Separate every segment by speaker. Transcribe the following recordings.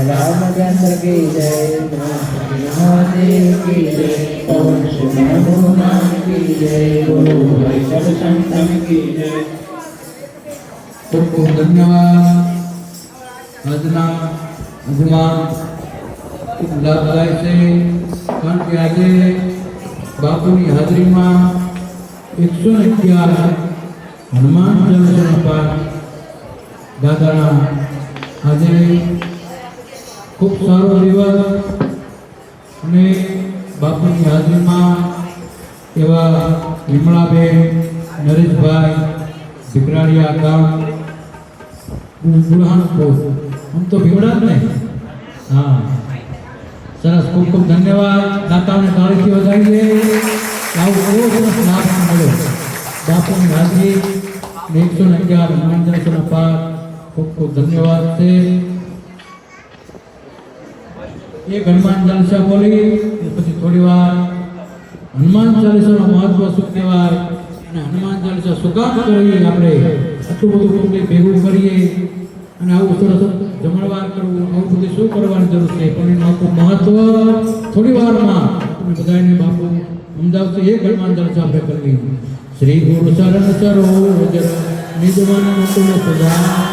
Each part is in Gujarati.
Speaker 1: रामचंद्र की जय, महादेव की जय, पवन सुत हनुमान की जय, बोलो भाई सब संतन की जय।
Speaker 2: खूब खूब धन्यवाद। આજના અજમાન ખૂબ લાભદાયક છે, કારણ કે આજે બાપુની હાજરીમાં 111 હનુમાન ચાલીસાના પાઠ દાદાના આજે ખૂબ સારો દિવસ અને બાપુની હાજરીમાં એવા વિમળાબેન, નરેશભાઈ, દીકરાડિયા ગામ બુરહાનપુર, हम तो भीमड़ा नहीं। हाँ सरस, खूब खूब धन्यवाद। दाताओं ने ताली की बधाई है। सरस लाभ મળ્યો બાપુની હાજરી 111 હનુમાન ચાલીસાના પાઠ, ખૂબ ખૂબ ધન્યવાદ છે। એક હનુમાન ચાલીસા બોલી પછી થોડી વાર હનુમાન ચાલીસાનું મહત્વ શું કહેવાય અને હનુમાન ચાલીસા શું કામ કરીએ, આપણે આટલું બધું ખૂબ ભેગું કરીએ અને આવું સરસ જમણવાર કરવું, આવું બધું શું કરવાની જરૂર છે, પણ એનું આખું મહત્વ થોડી વારમાં તમે બધાને બાપુ સમજાવશે। એક હનુમાન ચાલીસા આપણે કરવી। શ્રી ગુરુ શરણ સરોજ નિજમન મુકુલ સદા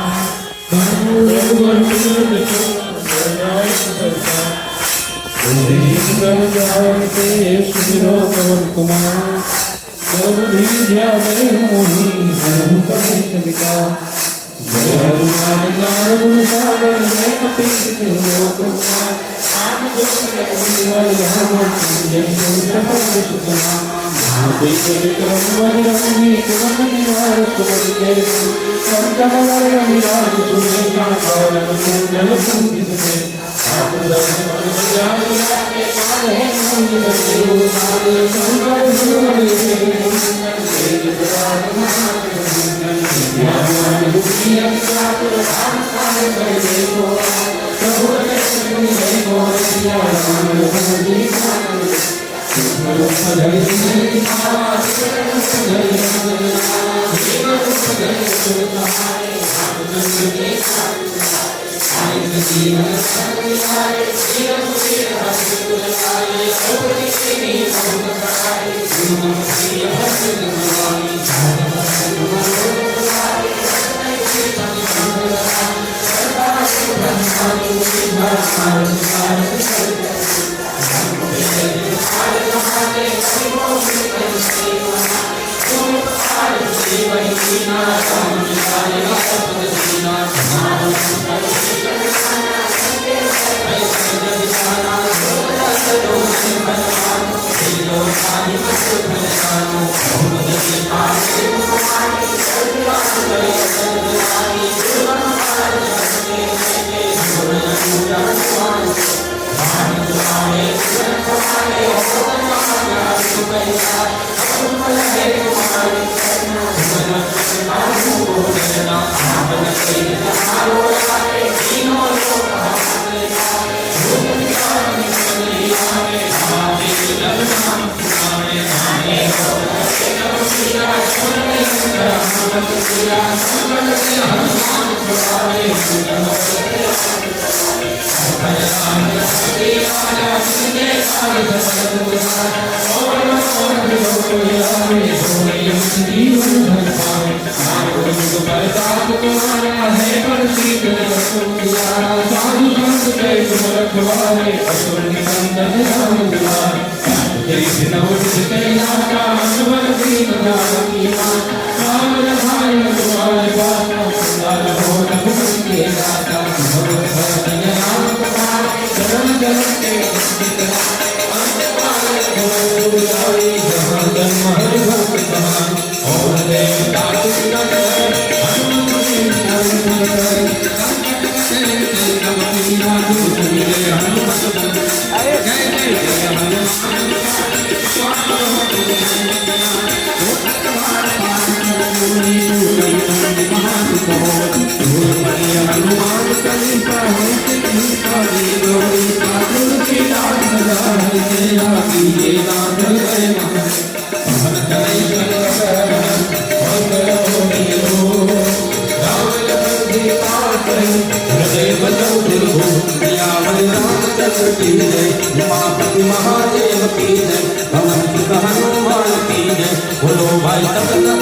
Speaker 3: महादेव की जय, भगवान हनुमान की जय, बोलो भाई हनुमान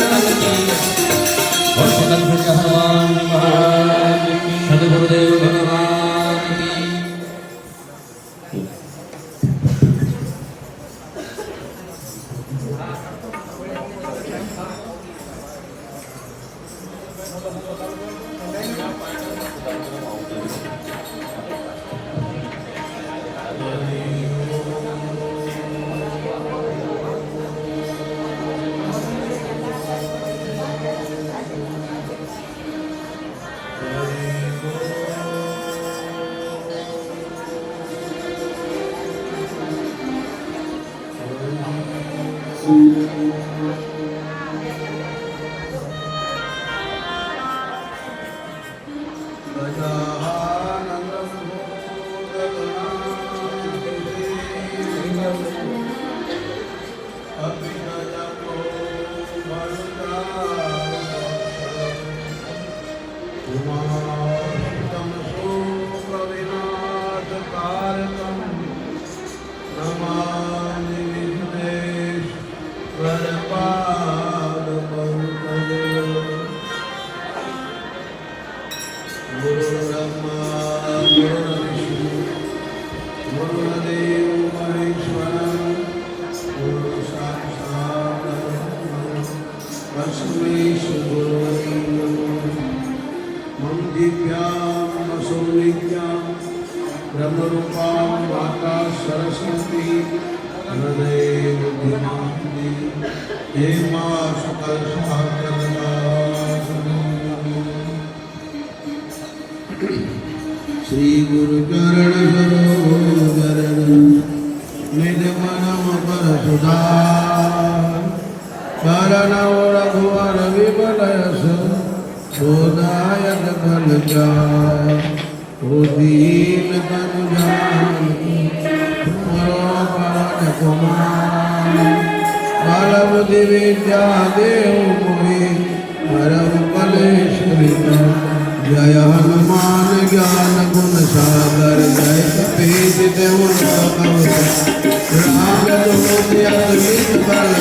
Speaker 3: महाराज की, सद्गुरुदेव भगवान की। श्री गुरु चरण सरोवर निज मनम पर सुधार करणव रघुवर विमल यश बोधायक फल चार ओ दीन तनु जानी तुमरो पवन कुमार बल बुद्धि विद्या देव मोहि परम कलेश्वरी जय हनुमान ज्ञान गुण सागर जय कपीस देव राम दुनित बल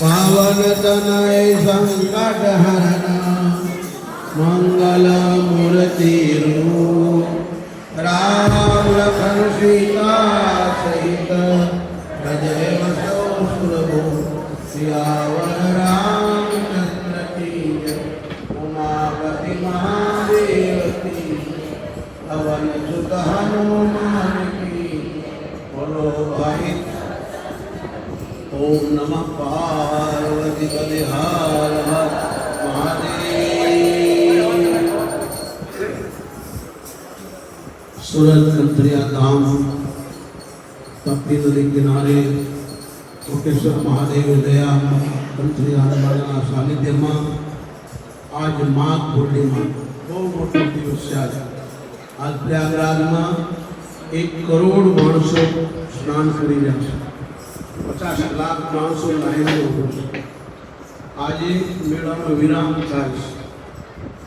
Speaker 1: पावन तनय संकट हरण मंगल मूर्ति रूप राम लखन सीता सहित भजय वसो सुरभूप सियावर रामचंद्र की जय उमापति महादेव की पवन सुत हनुमान की बोलो भाई। ओम नमः पार्वती पते हर हर महादेव। सूरत कंत्रिया धाम तप्ती नदी किनारे कोटेश्वर महादेव दया कंत्रिया सानिध्य में आज माघ पूर्णिमा बहुत मोटो दिवस है। आज प्रयागराज में 1 करोड़ माणसों स्नान करी રહ્યા છે। 50 લાખ માણસો લાઈને ઉભો છે। આજે મેળાનો વિરામ થાય છે।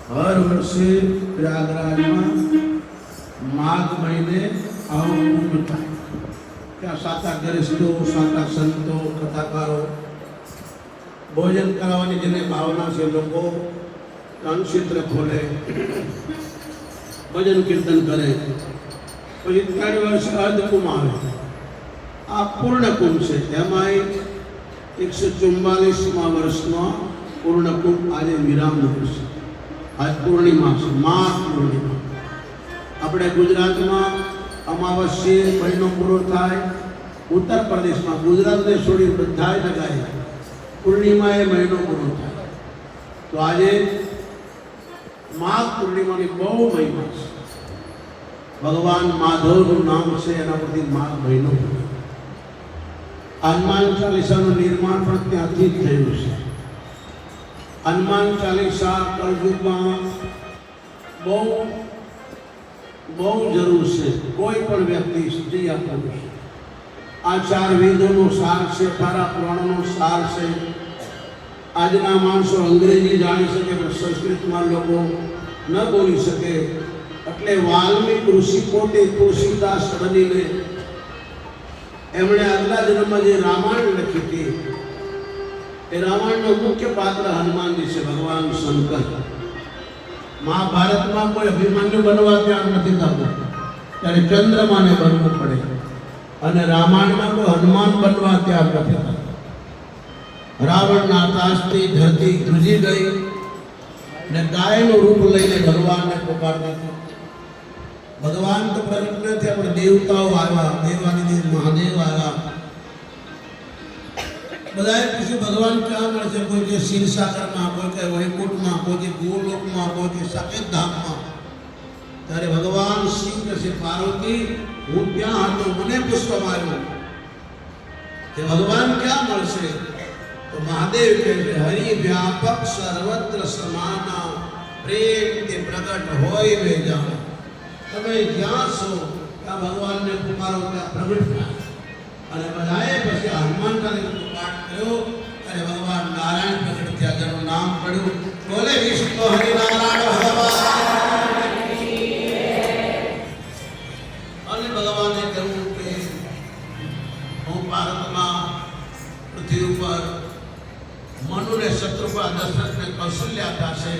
Speaker 1: હર વર્ષે પ્રયાગરાજમાં માઘ મહિને આવો કુંભ થાય। ત્યાં સાતા ગૃહસ્થો સાતા સંતો કથાકારો ભોજન કરાવવાની જેને ભાવના છે લોકો અન્નક્ષેત્ર ખોલે ભજન કીર્તન કરે। પછી 3 વર્ષ અર્ધકુંભ આવે। આ પૂર્ણ કુંભ છે। એમાંય 144મા વર્ષમાં પૂર્ણ કુંભ આજે વિરામ દિવસ છે। આજ પૂર્ણિમા છે માઘ પૂર્ણિમા। આપણે ગુજરાતમાં અમાવસ્યે મહિનો પૂરો થાય। ઉત્તર પ્રદેશમાં ગુજરાતને છોડી બધા જગાએ પૂર્ણિમાએ મહિનો પૂરો થાય। તો આજે માઘ પૂર્ણિમાની બહુ મહિમા છે। ભગવાન માધવનું નામ છે એના પરથી માઘ મહિનો। હનુમાન ચાલીસાનું નિર્માણ પણ ત્યાંથી જ થયું છે। હનુમાન ચાલીસા કળયુગમાં બહુ બહુ જરૂર છે। કોઈ પણ વ્યક્તિ સ્ત્રી યા પુરુષ આ 4 વેદોનો સાર છે, 12 પુરાણોનો સાર છે। આજના માણસો અંગ્રેજી જાણી શકે પણ સંસ્કૃતમાં લોકો ન બોલી શકે એટલે વાલ્મીક ઋષિ પોતે તુલસીદાસ બનીને એમણે આગલા જન્મમાં જે રામાયણ લખી હતી એ રામાયણનો મુખ્ય પાત્ર હનુમાનજી છે, ભગવાન શંકર। મહાભારતમાં કોઈ અભિમન્યુ બનવા ત્યાં નથી થતું, ત્યારે ચંદ્રમાને બનવું પડે. અને રામાયણમાં કોઈ હનુમાન બનવા ત્યાં નથી થતું. રાવણના ત્રાસથી ધરતી ધ્રુજી ગઈ અને ગાયનું રૂપ લઈને ભગવાનને પુકારતા હતા. ભગવાન તો પ્રગટ નથી, પણ દેવતાઓ આવ્યા, દેવાનિદેવ મહાદેવ આવ્યા. બધાએ પૂછ્યું ભગવાન ક્યાં મળશે? કોઈ કે ક્ષીરસાગરમાં, કોઈ કે વૈકુંઠમાં, કોઈ કે ગોલોકમાં, કોઈ કે સાકેત ધામમાં. ત્યારે ભગવાન શિવ કહે છે, પાર્વતી હું ત્યાં હતો, મને પૂછવામાં આવ્યું કે ભગવાન ક્યાં મળશે? તો મહાદેવ કહે છે, હરિ વ્યાપક સર્વત્ર સમાના, પ્રેમ તે પ્રગટ હોય વે જાણ. તમે જ્યાં છો ત્યાં ભગવાનને પુકારો, ત્યાં પ્રગટ થાય. અને બધાએ પછી હનુમાન ચાલીસાનો પાઠ કર્યો અને ભગવાન નારાયણ પ્રગટ થયા, જેનું નામ પડ્યું બોલે વિષ્ણુ હરિનારાયણ ભગવાન. અને ભગવાને કહ્યું કે હું ભારતમાં પૃથ્વી ઉપર મનુને શત્રુપા દશરથને કૌશલ્યા થશે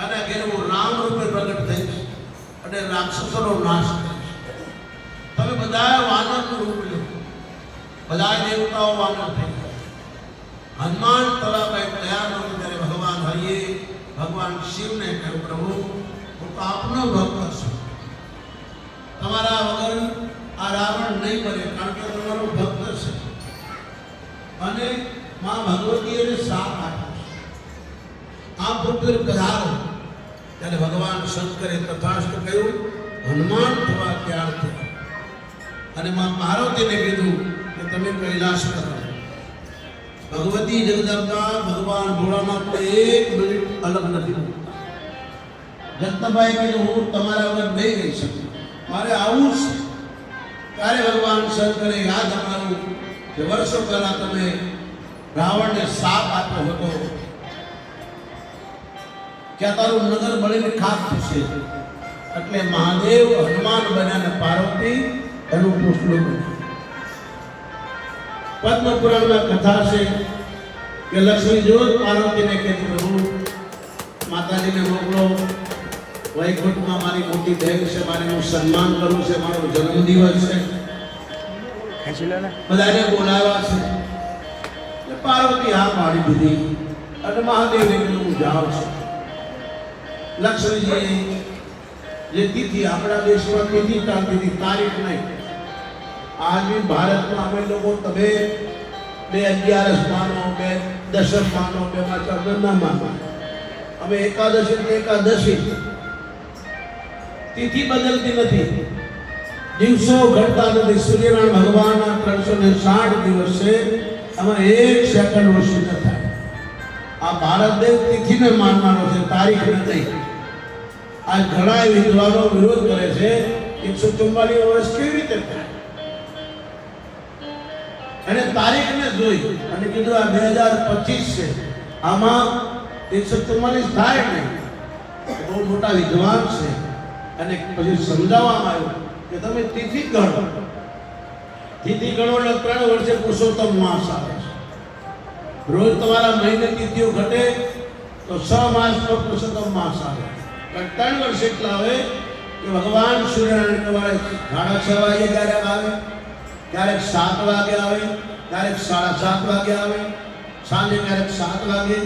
Speaker 1: અને એને હું રામ રૂપે પ્રગટ થઈશ અને રાક્ષસોનો નાશ કરીશ. તમે બધાએ વાનરનું રૂપ લીધું, બધા દેવતાઓ વાનર થઈ ગયા. હનુમાન તળાવ તૈયાર નહોતું ત્યારે ભગવાન હરિએ ભગવાન શિવને કહ્યું, પ્રભુ હું તો આપનો ભક્ત છું, તમારા વગર આ રાવણ નહીં મરે, કારણ કે તમારો ભક્ત છે. અને માં ભગવતી એને શાપ આપ્યો છે, આ પૃથ્વી પધારો. ત્યારે ભગવાન શંકરે તથાસ્તુ કહ્યું, હનુમાન થવા તૈયાર થયા. અને માં પાર્વતીને કીધું કે તમે કૈલાસ કરો. ભગવતી જગદંબા ભગવાન ભોળાનાથ એક મિનિટ અલગ નથી મૂકતા. જગદંબાએ કીધું હું તમારા વગર નહીં રહી શકું, મારે આવું છે. ત્યારે ભગવાન શંકરે યાદ અપાવ્યું કે વર્ષો પહેલા તમે રાવણને શાપ આપ્યો હતો કે તારું નગર બળીને ખાક થશે. એટલે મહાદેવ હનુમાન બન્યા અને પાર્વતી એનું પૂછડું બન્યું. પદ્મ પુરાણમાં કથા છે કે લક્ષ્મી જોત પાર્વતીને કહેતી, પ્રભુ માતાજીને મોકલો, વૈકુંઠમાં મારી મોટી બહેન છે, મારે હું સન્માન કરવું છે, મારો જન્મદિવસ છે, બધાને બોલાવ્યા છે. પાર્વતી હા પાડી દીધી અને મહાદેવને કીધું હું જાઉં છું. લક્ષ્મીજી જે તિથિ આપણા દેશમાં તિથિ ચાલતી હતી, તારીખ નહીં. આજે ભારતમાં અમે લોકો તમે 2/11 માનો, 2 દશમ માનો, 2 માં ચંદ્ર ના માનો. અમે એકાદશી એટલે એકાદશી, તિથિ બદલતી નથી, દિવસો ઘટતા નથી. સૂર્યનારાયણ ભગવાનના 360 દિવસ છે, અમારે 1 સેકન્ડ ઓછું ન થાય. આ ભારત દેશ તિથિને માનવાનો છે, તારીખ નથી. આ ઘણા વિદ્વાનો વિરોધ કરે છે 144 વર્ષ કેવી રીતે થાય, અને તારીખને જોઈ અને કીધું આ 2025 છે, આમાં 144 થાય નહીં. બહુ મોટા વિદ્વાન છે. અને પછી સમજાવવામાં આવ્યું કે તમે તિથિ ગણો, તિથિ ગણો એટલે 3 વર્ષે પુરુષોત્તમ માસ આવે છે. રોજ તમારા મહિને તિથિઓ ઘટે તો 6 માસ પર પુરુષોત્તમ માસ આવે. પણ 3 વર્ષ એટલા આવે કે ભગવાન સૂર્યનારાયણ સવારે 6:30 વાગે ક્યારેક આવે, ક્યારેક 7 વાગે આવે, ક્યારેક 7:30 વાગે આવે, સાંજે ક્યારેક 7 વાગે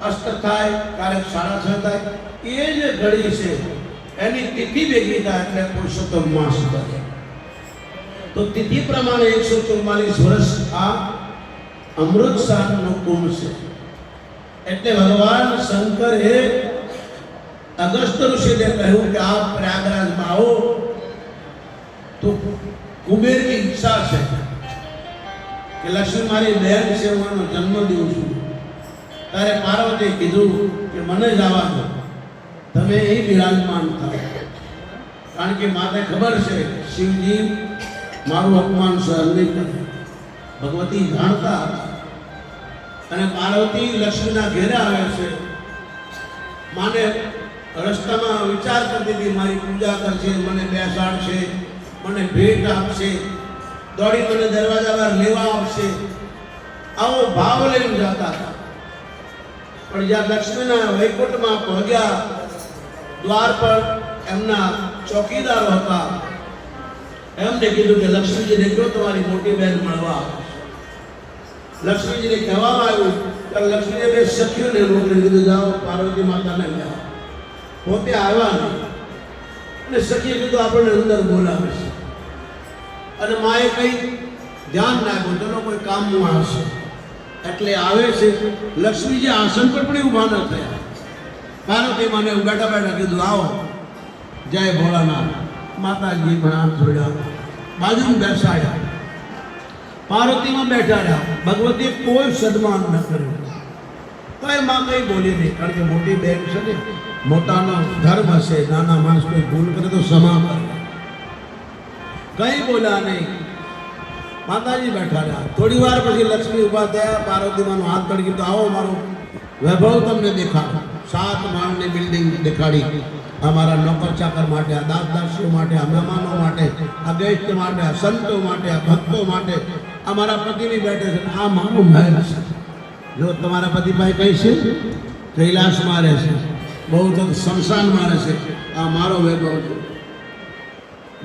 Speaker 1: અસ્ત થાય, ક્યારેક 6:30 થાય. એ જે ઘડી છે એની તિથિ ભેગી થાય એટલે પુરુષોત્તમ માસ બને. તો તિથિ પ્રમાણે 144 વર્ષ આ અમૃત સાધનો કુંભ છે. એટલે ભગવાન શંકરે અગસ્ત્ય ઋષિને કહ્યું કે આપ પ્રયાગરાજમાં આવો તો કુબેરની ઈચ્છા છે કે લક્ષ્મી મારી બહેન છે, હું એનો જન્મ દઉં છું. ત્યારે પાર્વતીએ કીધું કે મને જવા દો, તમે અહીં બિરાજમાન થાઓ. કારણ કે માને ખબર છે શિવજી મારું અપમાન સહન નહીં કરે. ભગવતી જાણતા હતા. અને પાર્વતી લક્ષ્મીના ઘેરે આવે છે. માને રસ્તામાં વિચાર કરતી હતી મારી પૂજા કરશે, મને બેસાડશે, મને ભેટ આપશે, દોડી મને દરવાજા બહાર લેવા આવશે, આવો ભાવ લઈને જતા હતા. પણ જ્યાં લક્ષ્મીના વૈકુંઠમાં પહોંચ્યા દ્વાર પર એમના ચોકીદારો હતા. એમને કીધું કે લક્ષ્મીજીને કહો તમારી મોટી બહેન મળવા. લક્ષ્મીજીને કહેવામાં આવ્યું કે લક્ષ્મીજીએ બે સખીઓને મોકલી કીધું જાઓ પાર્વતી માતાને લ્યાવો. પોતે આવ્યા નહીં અને સખીએ કીધું આપણને અંદર બોલાવે છે. અને માએ કઈ ધ્યાન નાખ્યું ચલો કોઈ કામમાં હશે એટલે આવે છે. લક્ષ્મીજી આસન પર પણ ઊભા ન થયા. પાર્વતી માને બેઠા બેઠા કીધું આવો જય ભોળાનાથ. માતાજી પણ હાથ જોડ્યા, બાજુમાં બેસાડ્યા, પાર્વતીમાં બેઠાડ્યા. ભગવતીએ કોઈ સન્માન ન કર્યું. તો એ માં કઈ બોલી નહીં, કારણ કે મોટી બેન છે ને, મોટાનો ધર્મ હશે. નાના માણસ કોઈ ભૂલ કરે તો ક્ષમા કરે. કઈ બોલ્યા નહીં. માતાજી બેઠા રહ્યા. થોડી વાર પછી લક્ષ્મી ઊભા થયા. પાર્વતીમાનો હાથ પડી ગયો. આવો મારો વૈભવ તમને દેખાડો. 7 માળની બિલ્ડિંગ દેખાડી. અમારા નોકર ચાકર માટે, આ દાસ દાસીઓ માટે, આ મહેમાનો માટે, આ ગેસ્ટ માટે, આ સંતો માટે, આ ભક્તો માટે, અમારા પતિની બેઠે છે. આ મારો મહેલ છે. જો તમારા પતિ ભાઈ કઈ છે કૈલાસમાં રહે છે, બહુ તો શમશાનમાં રહે છે. આ મારો વૈભવ છે.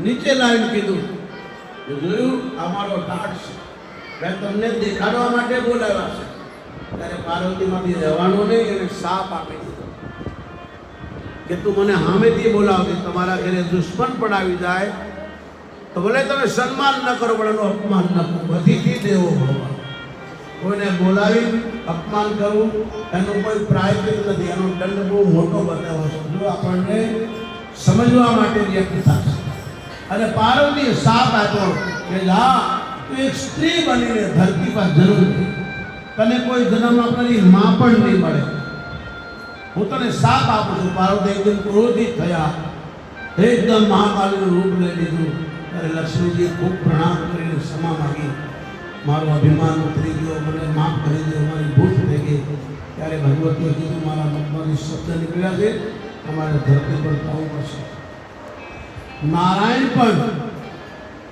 Speaker 1: નીચે લાવીને કીધું જોયું અમારો ટાટ છે, મેં તમને દેખાડવા માટે બોલાવ્યા છે. ત્યારે પાર્વતીમાંથી રહેવાનો નહીં, એને સાપ આપી દીધો કે તું મને સામેથી બોલાવતી. તમારા ઘરે દુશ્મન પણ આવી જાય તો ભલે તમે સન્માન ન કરો પણ એનું અપમાન ન કરો. બધીથી દેવો ભગવાન. કોઈને બોલાવી અપમાન કરવું એનું કોઈ પ્રાયશ્ચિત નથી. એનો દંડ બહુ મોટો બતાવો છે. જો આપણને સમજવા માટે વ્યક્ત થશે. અને પાર્વતીએ સાપ આપ્યો કે જા તું એક સ્ત્રી બનીને ધરતી પર જરૂર તને કોઈ જન્મ આપનારી માં પણ નહીં મળે. હું તને સાપ આપું છું. પાર્વતી એકદમ ક્રોધિત થયા, એકદમ મહાકાલીનું રૂપ લઈ લીધું. ત્યારે લક્ષ્મીજીએ ખૂબ પ્રણામ કરીને ક્ષમા માગી. મારું અભિમાન ઉતરી ગયો, મને માફ કરી દો, મારી ભૂલ થઈ ગઈ. ત્યારે ભગવતીએ કીધું મારા મુખમાંથી શબ્દ નીકળ્યા છે, તમારે ધરતી પર થવું પડશે. નારાયણ પણ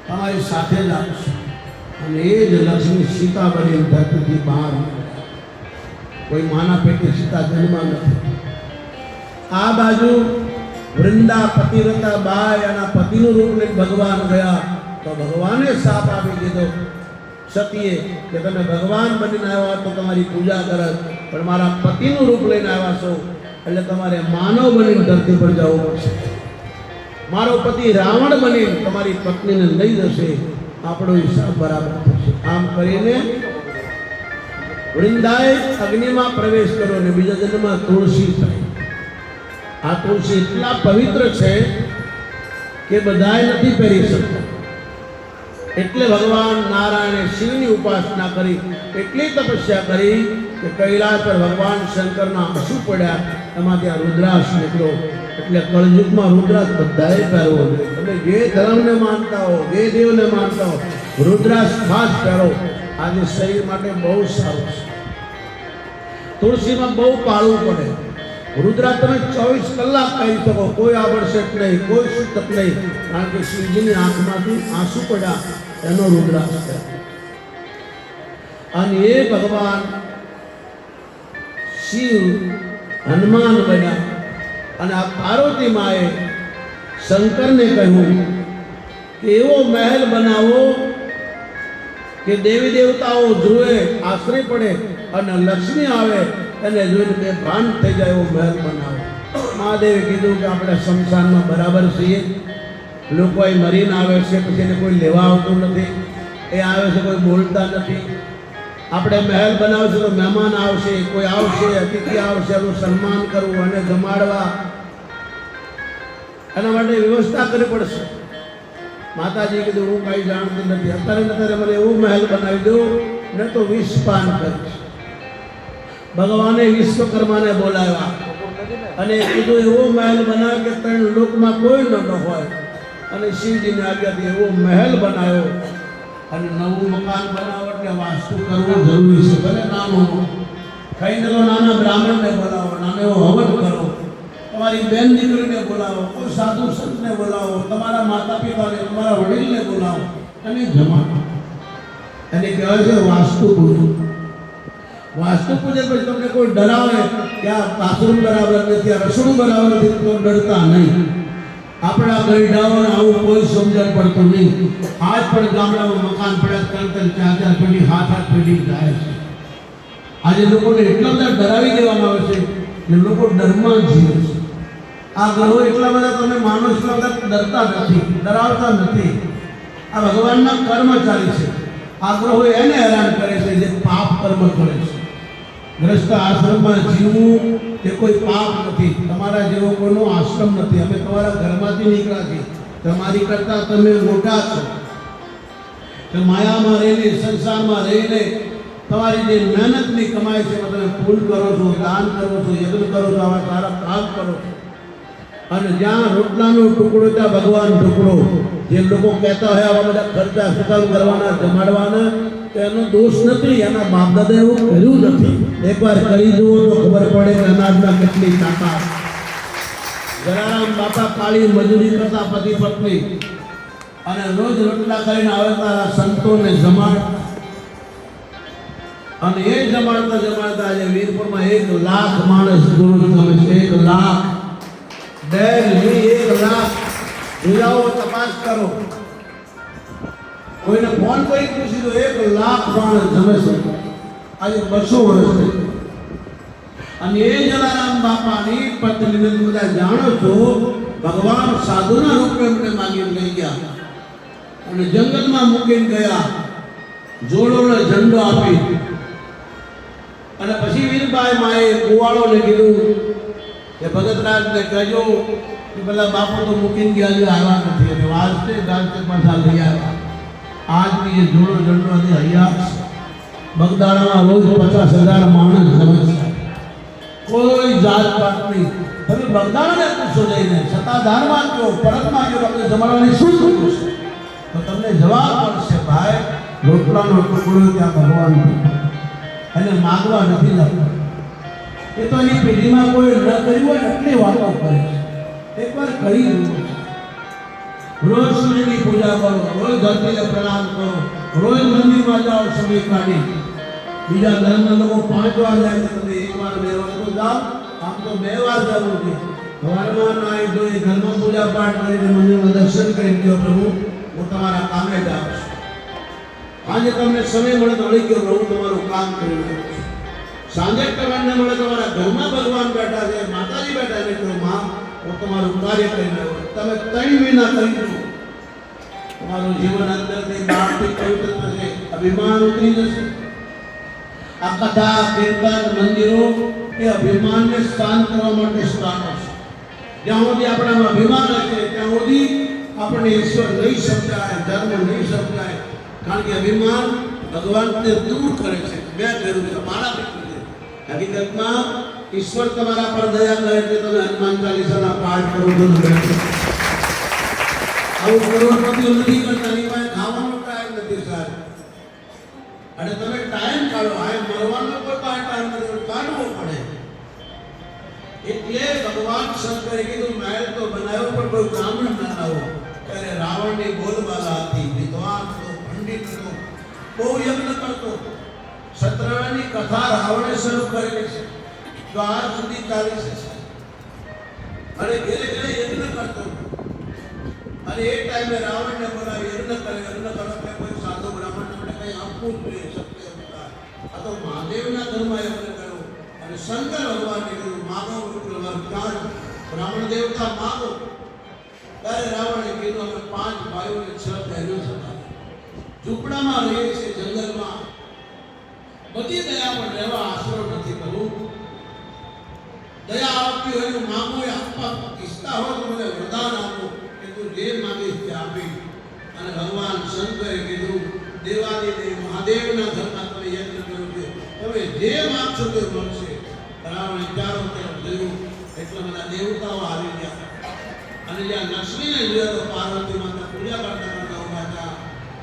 Speaker 1: તમારી સાથે જ આવશે. અને એ જ લક્ષ્મી સીતા બની ધરતીથી બહાર નીકળ્યા. કોઈ માના પેટે સીતા જન્મા નથી. આ બાજુ વૃંદા પતિવ્રતા બાઈ એના પતિનું રૂપ લઈને ભગવાન ગયા તો ભગવાને સાપ આપી દીધો સતીએ કે તમે ભગવાન બનીને આવ્યા તો તમારી પૂજા કરત, પણ મારા પતિનું રૂપ લઈને આવ્યા છો એટલે તમારે માનવ બનીને ધરતી પર જવું પડશે. મારો પતિ રાવણ બનીને તમારી પત્નીને લઈ જશે, આપણો હિસાબ બરાબર થશે. આમ કરીને વૃંદાએ અગ્નિમાં પ્રવેશ કર્યો અને બીજા જન્મમાં તુલસી થઈ. આ તુલસી એટલા પવિત્ર છે કે બધાએ નથી પહેરી શકતા. એટલે ભગવાન નારાયણે શિવની ઉપાસના કરી, એટલી તપસ્યા કરી કે કૈલાસ પર ભગવાન શંકરના આંસુ પડ્યા. એમાંથી આ રુદ્રાક્ષ નીકળ્યો. એટલે કળયુગમાં રુદ્રાક્ષ બધાએ પહેરવો જોઈએ. તમે જે ધર્મને માનતા હો, જે દેવને માનતા હો, રુદ્રાક્ષ ખાસ પહેરો. આજે શરીર માટે બહુ સારું છે. તુલસીમાં બહુ પાળવું પડે. રુદ્રાક્ષ તમે 24 કલાક પહેરી શકો, કોઈ આભડછટ નહીં, કોઈ સૂતક નહીં, કારણ કે શિવજીની આંખમાંથી આંસુ પડ્યા એનો રુદ્રાક્ષ છે. અને એ ભગવાન શિવ હનુમાન બન્યા. અને આ પાર્વતી માએ શંકરને કહ્યું કે એવો મહેલ બનાવો કે દેવી દેવતાઓ જુએ, આશ્રય પડે અને લક્ષ્મી આવે એને જોઈને બે ભાન થઈ જાય એવો મહેલ બનાવો. મહાદેવે કીધું કે આપણે શમશાનમાં બરાબર છીએ. લોકો અહીં મરીને આવે છે, પછી એને કોઈ લેવા આવતું નથી. એ આવે છે, કોઈ બોલતા નથી. આપણે મહેલ બનાવશું તો મહેમાન આવશે, કોઈ આવશે, અતિથિ આવશે, એનું સન્માન કરવું અને જમાડવા, એના માટે વ્યવસ્થા કરવી પડશે. માતાજી કીધું હું કાંઈ જાણતી નથી, અત્યારે મને એવું મહેલ બનાવી દઉં ને તો વિષ પાન કરીશ. ભગવાને વિશ્વકર્માને બોલાવ્યા અને કીધું એવો મહેલ બનાવ્યો કે 3 લોકમાં કોઈ ન હોય. અને શિવજીને આજ્ઞાથી એવો મહેલ બનાવ્યો. અને નવું મકાન બનાવો એટલે વાસ્તુ કરવું જરૂરી છે. ભલે નાનું ખાઈને તો નાના બ્રાહ્મણને બોલાવો, નાનો એવો હવન કરો, તમારી બેન દીકરીને બોલાવો, કોઈ સાધુ સંતને બોલાવો, તમારા માતા પિતાને, તમારા વડીલને બોલાવો અને જમાડો. એને કહેવાય છે વાસ્તુ પૂજન. વાસ્તુ પૂજન પછી તમને કોઈ ડરાવે કે આ બાથરૂમ બરાબર નથી, આ રસોડું બરાબર નથી, તો ડરતા નહીં. આપણા ગઈઢાઓને આવું કોઈ સમજણ પડતું નહીં. આજ પણ ગામડામાં મકાન પડ્યા 3-4 પેઢી 7-8 પેઢી જાય છે. આજે લોકોને એટલા બધા ડરાવી દેવામાં આવે છે કે લોકો ડરમાં જીવે છે. આ ગ્રહો એટલા બધા તમે માનો એટલા બધા ડરતા નથી, ડરાવતા નથી. આ ભગવાનના કર્મચારી છે. આ ગ્રહો એને હેરાન કરે છે જે પાપ કર્મ કરે છે. ગ્રસ્ત આશ્રમમાં જીવવું એ કોઈ પાપ નથી. તમારા જેવો કોઈનો આશ્રમ નથી. અમે તમારા ઘરમાંથી નીકળ્યા છીએ. તમારી કરતાં તમે મોટા છો. કે માયામાં રહીને, સંસારમાં રહીને તમારી જે મહેનતની કમાઈ છે તમે ફૂલ કરો છો, દાન કરો છો, યજ્ઞ કરો છો, આવા સારા કામ કરો છો. અને જ્યાં રોટલાનો ટુકડો ત્યાં ભગવાન ટુકડો. જે લોકો કહેતા હોય આવા બધા ખર્ચા સુકામ કરવાના, જમાડવાના, તો એનો દોષ નથી. એના બાપ દાદા એવું કર્યું નથી. એકવાર કરી જુઓ તો ખબર પડે કે અનાજના કેટલી તાકાત. જલારામ બાપા કાળી મજૂરી કરતા પતિ પત્ની અને રોજ રોટલા કરીને આવતા સંતોને જમાડતા. અને એ જમાડતા જમાડતા આજે વીરપુરમાં 1 લાખ માણસ ગુરુ તમે છે. 1 લાખ ડેલી 1 લાખ. જાઓ તપાસ કરો. કોઈને ફોન કરી પૂછી દો 1 લાખ માણસ જમે છે. આજે 200 વર્ષ થઈ. અને એ જલારામ બાપાની પત્નીને બધા જાણો છો, ભગવાન સાધુના રૂપે એમને માગીને લઈ ગયા અને જંગલમાં મૂકીને ગયા, જોડોને ઝંડો આપી. અને પછી વીરબાઈ માએ કુવાળોને કીધું કે ભગતરાજને કહેજો કે પેલા બાપુ તો મૂકીને ગયા, હજુ આવ્યા નથી. અને વાજતે ગાજતે પાછા લઈ આવ્યા. આજની જે જોડો ઝંડો હતી હૈયા બગદાણામાં રોજ 50,000 માણસ જમે છે. કોઈ જાત પાત નહીં. તમે બગદાણાને પૂછો જઈને, સત્તાધારમાં કહો, પરતમાં કહો, આપણે જમાડવાની શું થયું છે? તો તમને જવાબ મળશે, ભાઈ રોટલાનો ટુકડો ત્યાં ભગવાન એને માગવા નથી લાગતા. એ તો એની પેઢીમાં કોઈ ન કર્યું હોય એટલી વાતો કરે છે. એકવાર કરી જુઓ. રોજ સૂર્યની પૂજા કરો, રોજ ધરતીને પ્રણામ કરો, રોજ મંદિરમાં જાઓ સમય કાઢી. બીજા ધર્મના લોકો 5 વાર જાય છે, તમે 1 વાર 2 વાર તો જાઓ. આમ તો 2 વાર જવું છે. સવારમાં નાઈ ધોઈ ઘરમાં પૂજા પાઠ કરીને મંદિરમાં દર્શન કરી દો. પ્રભુ હું તમારા કામે જાઉં છું. આજે તમને સમય મળે તો વળી ગયો હું તમારું કામ કરી લઉં. સાંજે તમને મળે તમારા ઘરમાં ભગવાન બેઠા છે, માતાજી બેઠા છે, તો માં હું તમારું કાર્ય કરી લઉં. તમે 3 મહિના કરી દો. તમારું જીવન અંદરથી બહારથી પવિત્ર થશે, અભિમાન ઉતરી જશે. આ કથા, કીર્તન, મંદિરો એ અભિમાનને શાંત કરવા માટે સ્થાનો છે. જ્યાં સુધી આપણામાં અભિમાન હશે ત્યાં સુધી આપણને ઈશ્વર નહીં સમજાય, ધર્મ નહીં સમજાય. કારણ કે અભિમાન ભગવાનને દૂર કરે છે. મેં કર્યું છે, મારા દીકરી છે. હકીકતમાં ઈશ્વર તમારા પર દયા કરે છે. તમે હનુમાન ચાલીસાના પાઠ કરો છો. આવું કરોડપતિઓ નથી કરતા. એની પાસે ખાવાનો ટાઈમ નથી સાહેબ. અને તમે ટાઈમ કાઢો. આ મરવાનો કોઈ ટાઈમ નથી, કાઢવો પડે. એટલે ભગવાન શંકરે કીધું મહેલ તો બનાવ્યો પણ કોઈ કામ ન લાવો. ત્યારે રાવણની બોલબાલા હતી, વિદ્વાન હતો, પંડિત હતો, બહુ યજ્ઞ કરતો. સત્યનારાયણની કથા રાવણે શરૂ કરેલી છે, તો આજ સુધી ચાલી છે. અને ઘરે ઘરે યજ્ઞ કરતો. અને એક ટાઈમે રાવણને બોલાવી યજ્ઞ કરે. યજ્ઞ કરવા કોઈ સાધુ બ્રાહ્મણ આપણે કંઈ આપવું જ જોઈએ. સત્ય હતા. આ તો મહાદેવના ઘરમાં યજ્ઞ કર્યો. અને શંકર ભગવાનને કીધું માગો વરદાન, બ્રાહ્મણ દેવતા માગો. ત્યારે રાવણે કીધું અમે 5 ભાઈઓને 6 બહેનો હતા. ઝૂંપડામાં રહીએ છીએ, જંગલમાં. બધી દયા પણ રહેવા આશરો નથી કરવું. દયા આપતી હોય તો માગો એ આપવા ઈચ્છતા હોય તો મને વરદાન આપો કે તું જે માગીશ તે આપી. અને ભગવાન શંકરે કીધું દેવાદિદેવ મહાદેવના ઘરમાં તમે યજ્ઞ કર્યો છે, તમે જે માગશો તે મળશે. રાવણે ચારો તરફ જોયું, એટલા બધા દેવતાઓ આવી ગયા. અને જ્યાં લક્ષ્મીને જોયા તો પાર્વતી માતા પૂજા કરતા કરતા ઉભા હતા.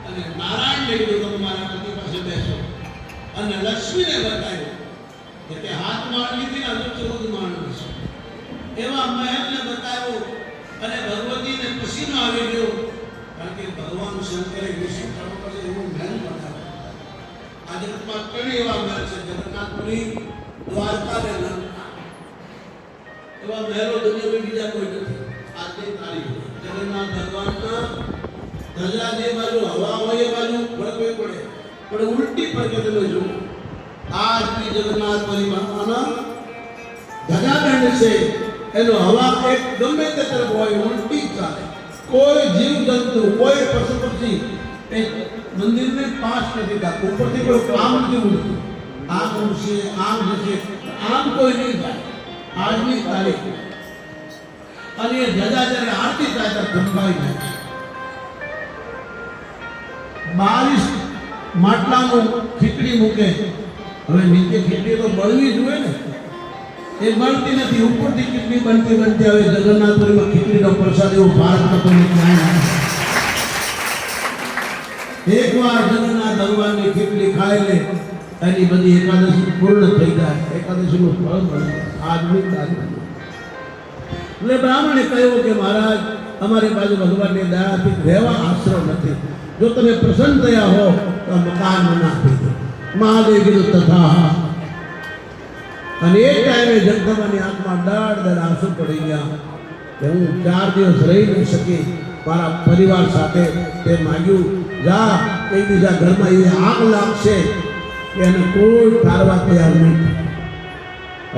Speaker 1: અને નારાયણને કીધું તમે મારા પતિ પાસે બેસો. અને લક્ષ્મીને બતાવ્યું કે હાથમાં લીધી ને હજુ 14 માણસ એવા મહેલને બતાવ્યો. અને ભગવતીને પસીનો આવી ગયો. કારણ કે ભગવાન શંકરે વિષ્ણુ એવું મહેલ બનાવ્યો. આ જગતમાં ત્રણ એવા મહેલ છે, જગન્નાથપુરી, દ્વારકા અને લંકા. એવા મહેલો દુનિયામાં બીજા કોઈ નથી. આજની તારીખ જગન્નાથ ભગવાનના ધજા જે બાજુ હવા હોય એ બાજુ વળગવી પડે, પણ ઉલટી પડકે તમે જુઓ. આજની જગન્નાથપુરી મહાના ધજાદંડ છે, એનો હવા એક ગમે તે તરફ હોય ઉલટી ચાલે. કોઈ જીવ જંતુ, કોઈ પશુ પક્ષી એ મંદિરને પાસ નથી થતા. ઉપરથી કોઈ કામ નથી ઉડતું. આમ ઉડશે, આમ જશે, આમ કોઈ નહીં થાય. આજની તારીખ અને એ ધજા જ્યારે આરતી થાય ત્યારે ધમકાઈ જાય. 22 માટલાનું ખીચડી મૂકે. હવે નીચે ખીચડી તો બળવી જોઈએ ને, એ બનતી નથી. ઉપરથી ખીચડી બનતી બનતી હવે જગન્નાથપુરીમાં ખીચડીનો પ્રસાદ એવો ભારતમાં કોઈ ક્યાંય નથી. એકવાર જગન્નાથ ભગવાનની ખીચડી ખાઈ લે, એની બધી એકાદશી પૂર્ણ થઈ જાય. એકાદશીનું ફળ મળે. આજની તારીખ એટલે બ્રાહ્મણે કહ્યું કે મહારાજ, અમારી બાજુ ભગવાનની દયાથી રહેવા આશરો નથી. જો તમે પ્રસન્ન થયા હો તો આ મકાન મને આપી દો. મહાદેવ કીધું તથા. અને એ ટાઈમે જગદંબાની આંખમાં દડ આંસુ પડી ગયા કે હું 4 દિવસ રહી નહીં શકી મારા પરિવાર સાથે. તે માગ્યું, જા એક બીજા ઘરમાં એવી આગ લાગશે કે એને કોઈ ઠારવા તૈયાર નહીં.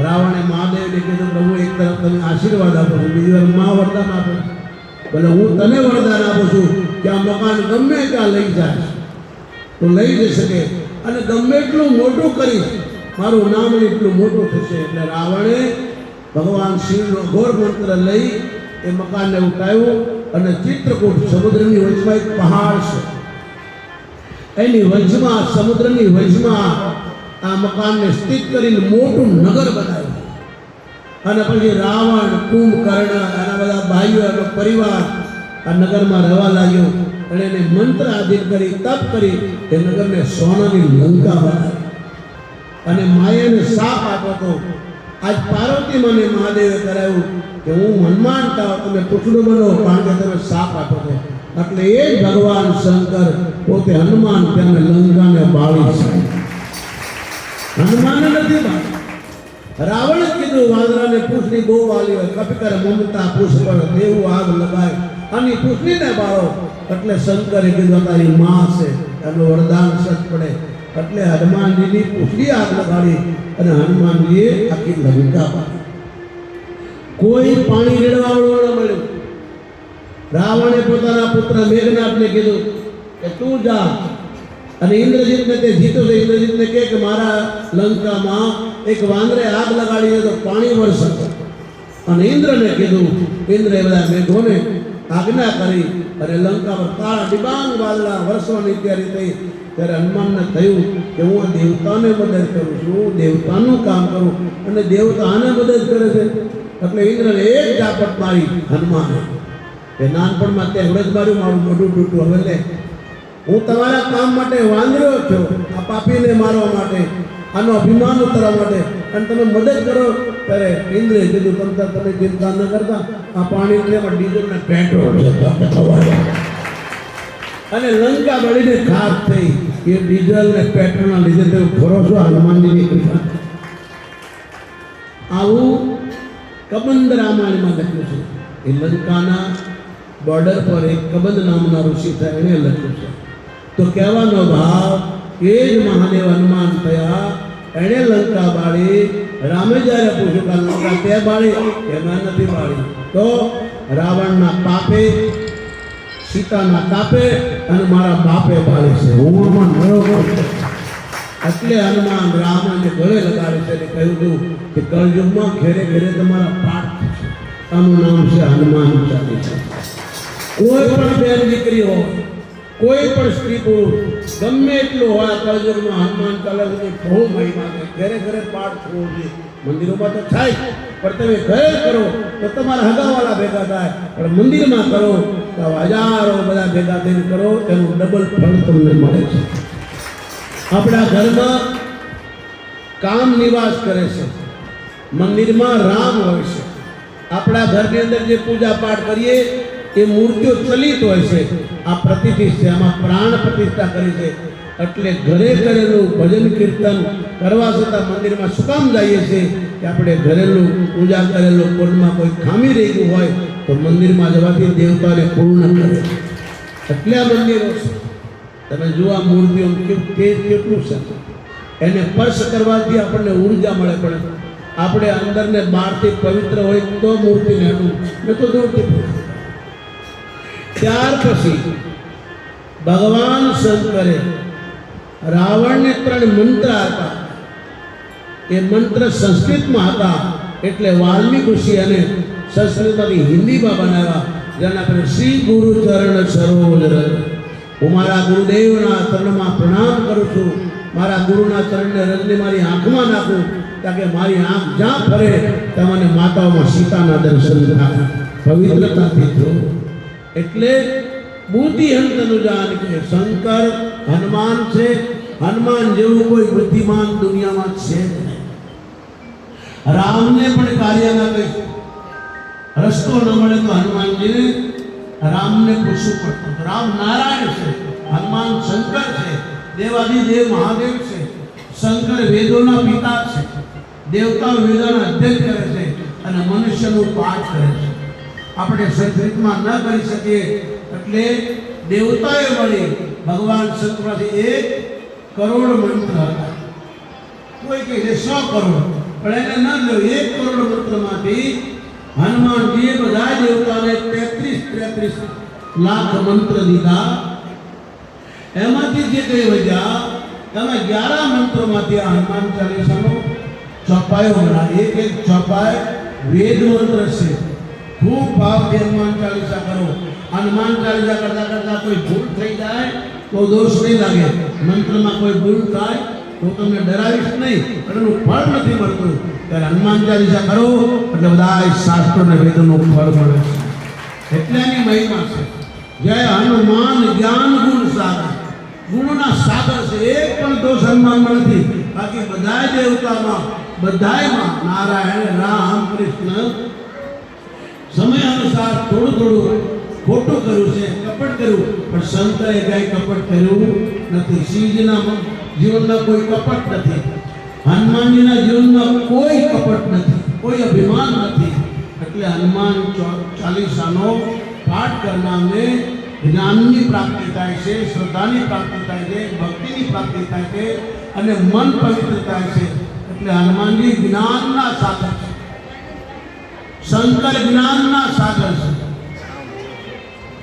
Speaker 1: રાવણે મહાદેવને કીધું, પ્રભુ એક તરફ તમે આશીર્વાદ આપો છો, બીજી વાર માં વરદાન આપો. ભલે હું તને વરદાન આપું છું કે આ મકાન ગમે ત્યાં લઈ જાય તો લઈ જઈ શકે, અને ગમે એટલું મોટું કરીશ મારું નામ એટલું મોટું થશે. એટલે રાવણે ભગવાન શિવનો ઘોર મંત્ર લઈ એ મકાનને ઉઠાવ્યું અને ચિત્રકૂટ સમુદ્રની વચમાં એક પહાડ છે, એની વચમાં સમુદ્રની વચમાં આ મકાનને સ્થિત કરીને મોટું નગર બનાવ્યું. અને પછી રાવણ, કુંભકર્ણ, આના બધા ભાઈઓ અને પરિવાર આ નગરમાં રહેવા લાગ્યો. અને એને મંત્ર આધીન કરી, તપ કરી એ નગરને સોનાની લંકા બનાવી. અને માયાને શાપ આપ્યો હતો. આજ પાર્વતી મને મહાદેવે કરાવ્યું કે હું હનુમાન થાવ, તમે પૂછડું બનો, કારણ કે તમે શાપ આપ્યો હતો. એટલે એ જ ભગવાન શંકર પોતે હનુમાન તેને લંકાને બાળી છે. હનુમાન નથી બાળી. રાવણે કીધું વાંદરાને પૂછની બહુ વાલી હોય, કપી કરે મમતા પૂછ પર દેવું આગ લગાય અને પૂછનીને બાળો. એટલે શંકરે કીધું તારી માં છે, એનું વરદાન સચ પડે. એટલે હનુમાનજીની પૂછડી આગ લગાડી અને હનુમાનજીએ આખી લંકા પાડી. કોઈ પાણી રેડવાવાળું ન મળ્યું. રાવણે પોતાના પુત્ર મેઘનાથને કીધું કે તું જા અને ઇન્દ્રજીતને તે જીતો છે. ઇન્દ્રજીતને કહે કે મારા લંકામાં એક વાંદરે આગ લગાડી દે તો પાણી વરસે. અને ઇન્દ્રને કીધું, ઇન્દ્રએ બધા મેઘોને આજ્ઞા કરી અને લંકા પર કાળા ડિબાંગ વાદળા વરસવાની તૈયારી થઈ. ત્યારે હનુમાનને થયું કે હું આ દેવતાને મદદ કરું છું, હું દેવતાનું કામ કરું અને દેવતા આને મદદ કરે છે. એટલે ઇન્દ્રને એક ઝાપટ મારી હનુમાને. એ નાનપણમાં તે હળદ માર્યું, મારું મોઢું તૂટ્યું. હવે લે, હું તમારા કામ માટે વાંદરો છું, આ પાપીને મારવા માટે, આનો અભિમાન ઉતારવા માટે, અને તમે મદદ કરો. ત્યારે ઇન્દ્રે કીધું, તમે ચિંતા ન કરતા, આ પાણી ડીઝલ ને પેટ્રોલ છે અને લંકા બળીને ખાક થઈ. એ ડીઝલ ને પેટ્રોલના લીધે તમે ભરોસો હનુમાનજીની કૃપા. આવું કબંદ રામાયણમાં લખ્યું છે. એ લંકાના બોર્ડર પર એક કબંદ નામના ઋષિ થયા, એને લખ્યું છે. તો કહેવાનો ભાવ, એ જ મહાદેવ હનુમાન થયા, એણે લંકા બાળી. રામે જ્યારે પૂછ્યું કે લંકા તે બાળી, એમાં નથી બાળી. તો રાવણના પાપે, સીતાના તાપે અને મારા બાપે બાળી છે. હું હનુમાન બરોબર. એટલે હનુમાન રામને ગળે લગાડે છે અને કહ્યું હતું કે કળયુગમાં ઘેરે ઘેરે તમારા પાઠ થશે. આનું નામ છે હનુમાન ચાલીસા. કોઈ પણ બેન દીકરી હોય, કોઈ પણ સ્ત્રી પુરુષ ગમે એટલું હોય, કળયુગમાં હનુમાન ચાલીસાની બહુ મહિમા છે. ઘરે ઘરે પાઠ થવો જોઈએ. મંદિરોમાં તો થાય, પણ તમે ઘરે કરો તો તમારા હગાવાળા ભેગા થાય, પણ મંદિરમાં કરો તો હજારો બધા ભેગા થઈને કરો, એનું ડબલ ફળ તમને મળે છે. આપણા ઘરમાં કામ નિવાસ કરે છે, મંદિરમાં રામ હોય છે. આપણા ઘરની અંદર જે પૂજા પાઠ કરીએ એ મૂર્તિઓ ચલિત હોય છે. આ પ્રતિષ્ઠિત છે, આમાં પ્રાણ પ્રતિષ્ઠા કરી છે. એટલે ઘરે કરેલું ભજન કીર્તન કરવા છતાં મંદિરમાં શું કામ જઈએ છીએ કે આપણે ઘરેલું પૂજા કરેલું પૂર્ણમાં કોઈ ખામી રહી ગયું હોય તો મંદિરમાં જવાથી દેવતાને પૂર્ણ કરે એટલે આ મંદિરો છે. તમે જુઓ આ મૂર્તિઓ કેટલું છે, એને સ્પર્શ કરવાથી આપણને ઉર્જા મળે. પણ આપણે અંદરને બહારથી પવિત્ર હોય તો મૂર્તિને હટવું મેં તો દૂરથી. ત્યાર પછી ભગવાન શંકરે રાવણને 3 મંત્ર હતા. એ મંત્ર સંસ્કૃતમાં હતા એટલે વાલ્મીકી ઋષિ અને સંસ્કૃતમાંથી હિન્દીમાં બનાવ્યા. જેના પર શ્રી ગુરુ ચરણ સરોજ રજ. હું મારા ગુરુદેવના ચરણમાં પ્રણામ કરું છું. મારા ગુરુના ચરણને રજને મારી આંખમાં નાખું તાકે મારી આંખ જ્યાં ફરે ત્યાં મને માતાઓમાં સીતાના દર્શન થાય, પવિત્રતાથી જોઉં. એટલે બુદ્ધિહંતનું જાન કે શંકર હનુમાન છે. હનુમાન જેવું કોઈ બુદ્ધિમાન દુનિયામાં છે જ નહીં. રામને પણ કાર્યના કંઈ રસ્તો ન મળે તો હનુમાનજીને રામને પૂછવું પડતું. રામ નારાયણ છે, હનુમાન શંકર છે, દેવાધિદેવ મહાદેવ છે. શંકર વેદોના પિતા છે, દેવતાઓ વેદોના અધ્યયન કરે છે અને મનુષ્યનું પાઠ કરે છે. આપણે સંસ્કૃતમાં ન કરી શકીએ એટલે દેવતાએ મળી ભગવાન શંકરમાંથી 1 કરોડ મંત્ર હતા. કોઈ કહે છે 100 કરોડ, પણ એને ન લો. 1 કરોડ મંત્રમાંથી હનુમાનજીએ બધા દેવતાને 33 લાખ મંત્ર દીધા. એમાંથી જે કઈ વધ્યા તમે 11 મંત્રોમાંથી આ હનુમાન ચાલીસાનો ચોપાયો બનાવી. એક ચોપાય વેદ મંત્ર છે. ખૂબ ભાવથી હનુમાન ચાલીસા કરો. હનુમાન ચાલીસા કરતા કરતા કોઈ ભૂલ થઈ જાય તો દોષ નહીં લાગે. મંત્રમાં કોઈ ભૂલ થાય તો તમને ડરાવીશ નહીં, પણ એનું ફળ નથી મળતું. ત્યારે હનુમાન ચાલીસા કરો એટલે બધા શાસ્ત્રો અને વેદોનું ફળ મળે છે. એટલે એની મહિમા છે. જય હનુમાન જ્ઞાન ગુણ સાગર. ગુણના સાગર છે. એક પણ દોષ હનુમાનમાં નથી. બાકી બધા દેવતામાં બધાયમાં નારાયણ રામ કૃષ્ણ સમય અનુસાર થોડું ખોટું કર્યું છે, કપટ કર્યું. પણ શંકરે કઈ કપટ કર્યું નથી. શિવજીના જીવનમાં કોઈ કપટ નથી. હનુમાનજીના જીવનમાં કોઈ કપટ નથી, કોઈ અભિમાન નથી. એટલે હનુમાન ચાલીસાનો પાઠ કરનારને જ્ઞાનની પ્રાપ્તિ થાય છે, શ્રદ્ધાની પ્રાપ્તિ થાય છે, ભક્તિની પ્રાપ્તિ થાય છે અને મન પવિત્ર થાય છે. એટલે હનુમાનજી જ્ઞાનના સાગર છે. શંકર જ્ઞાનના સાગર છે.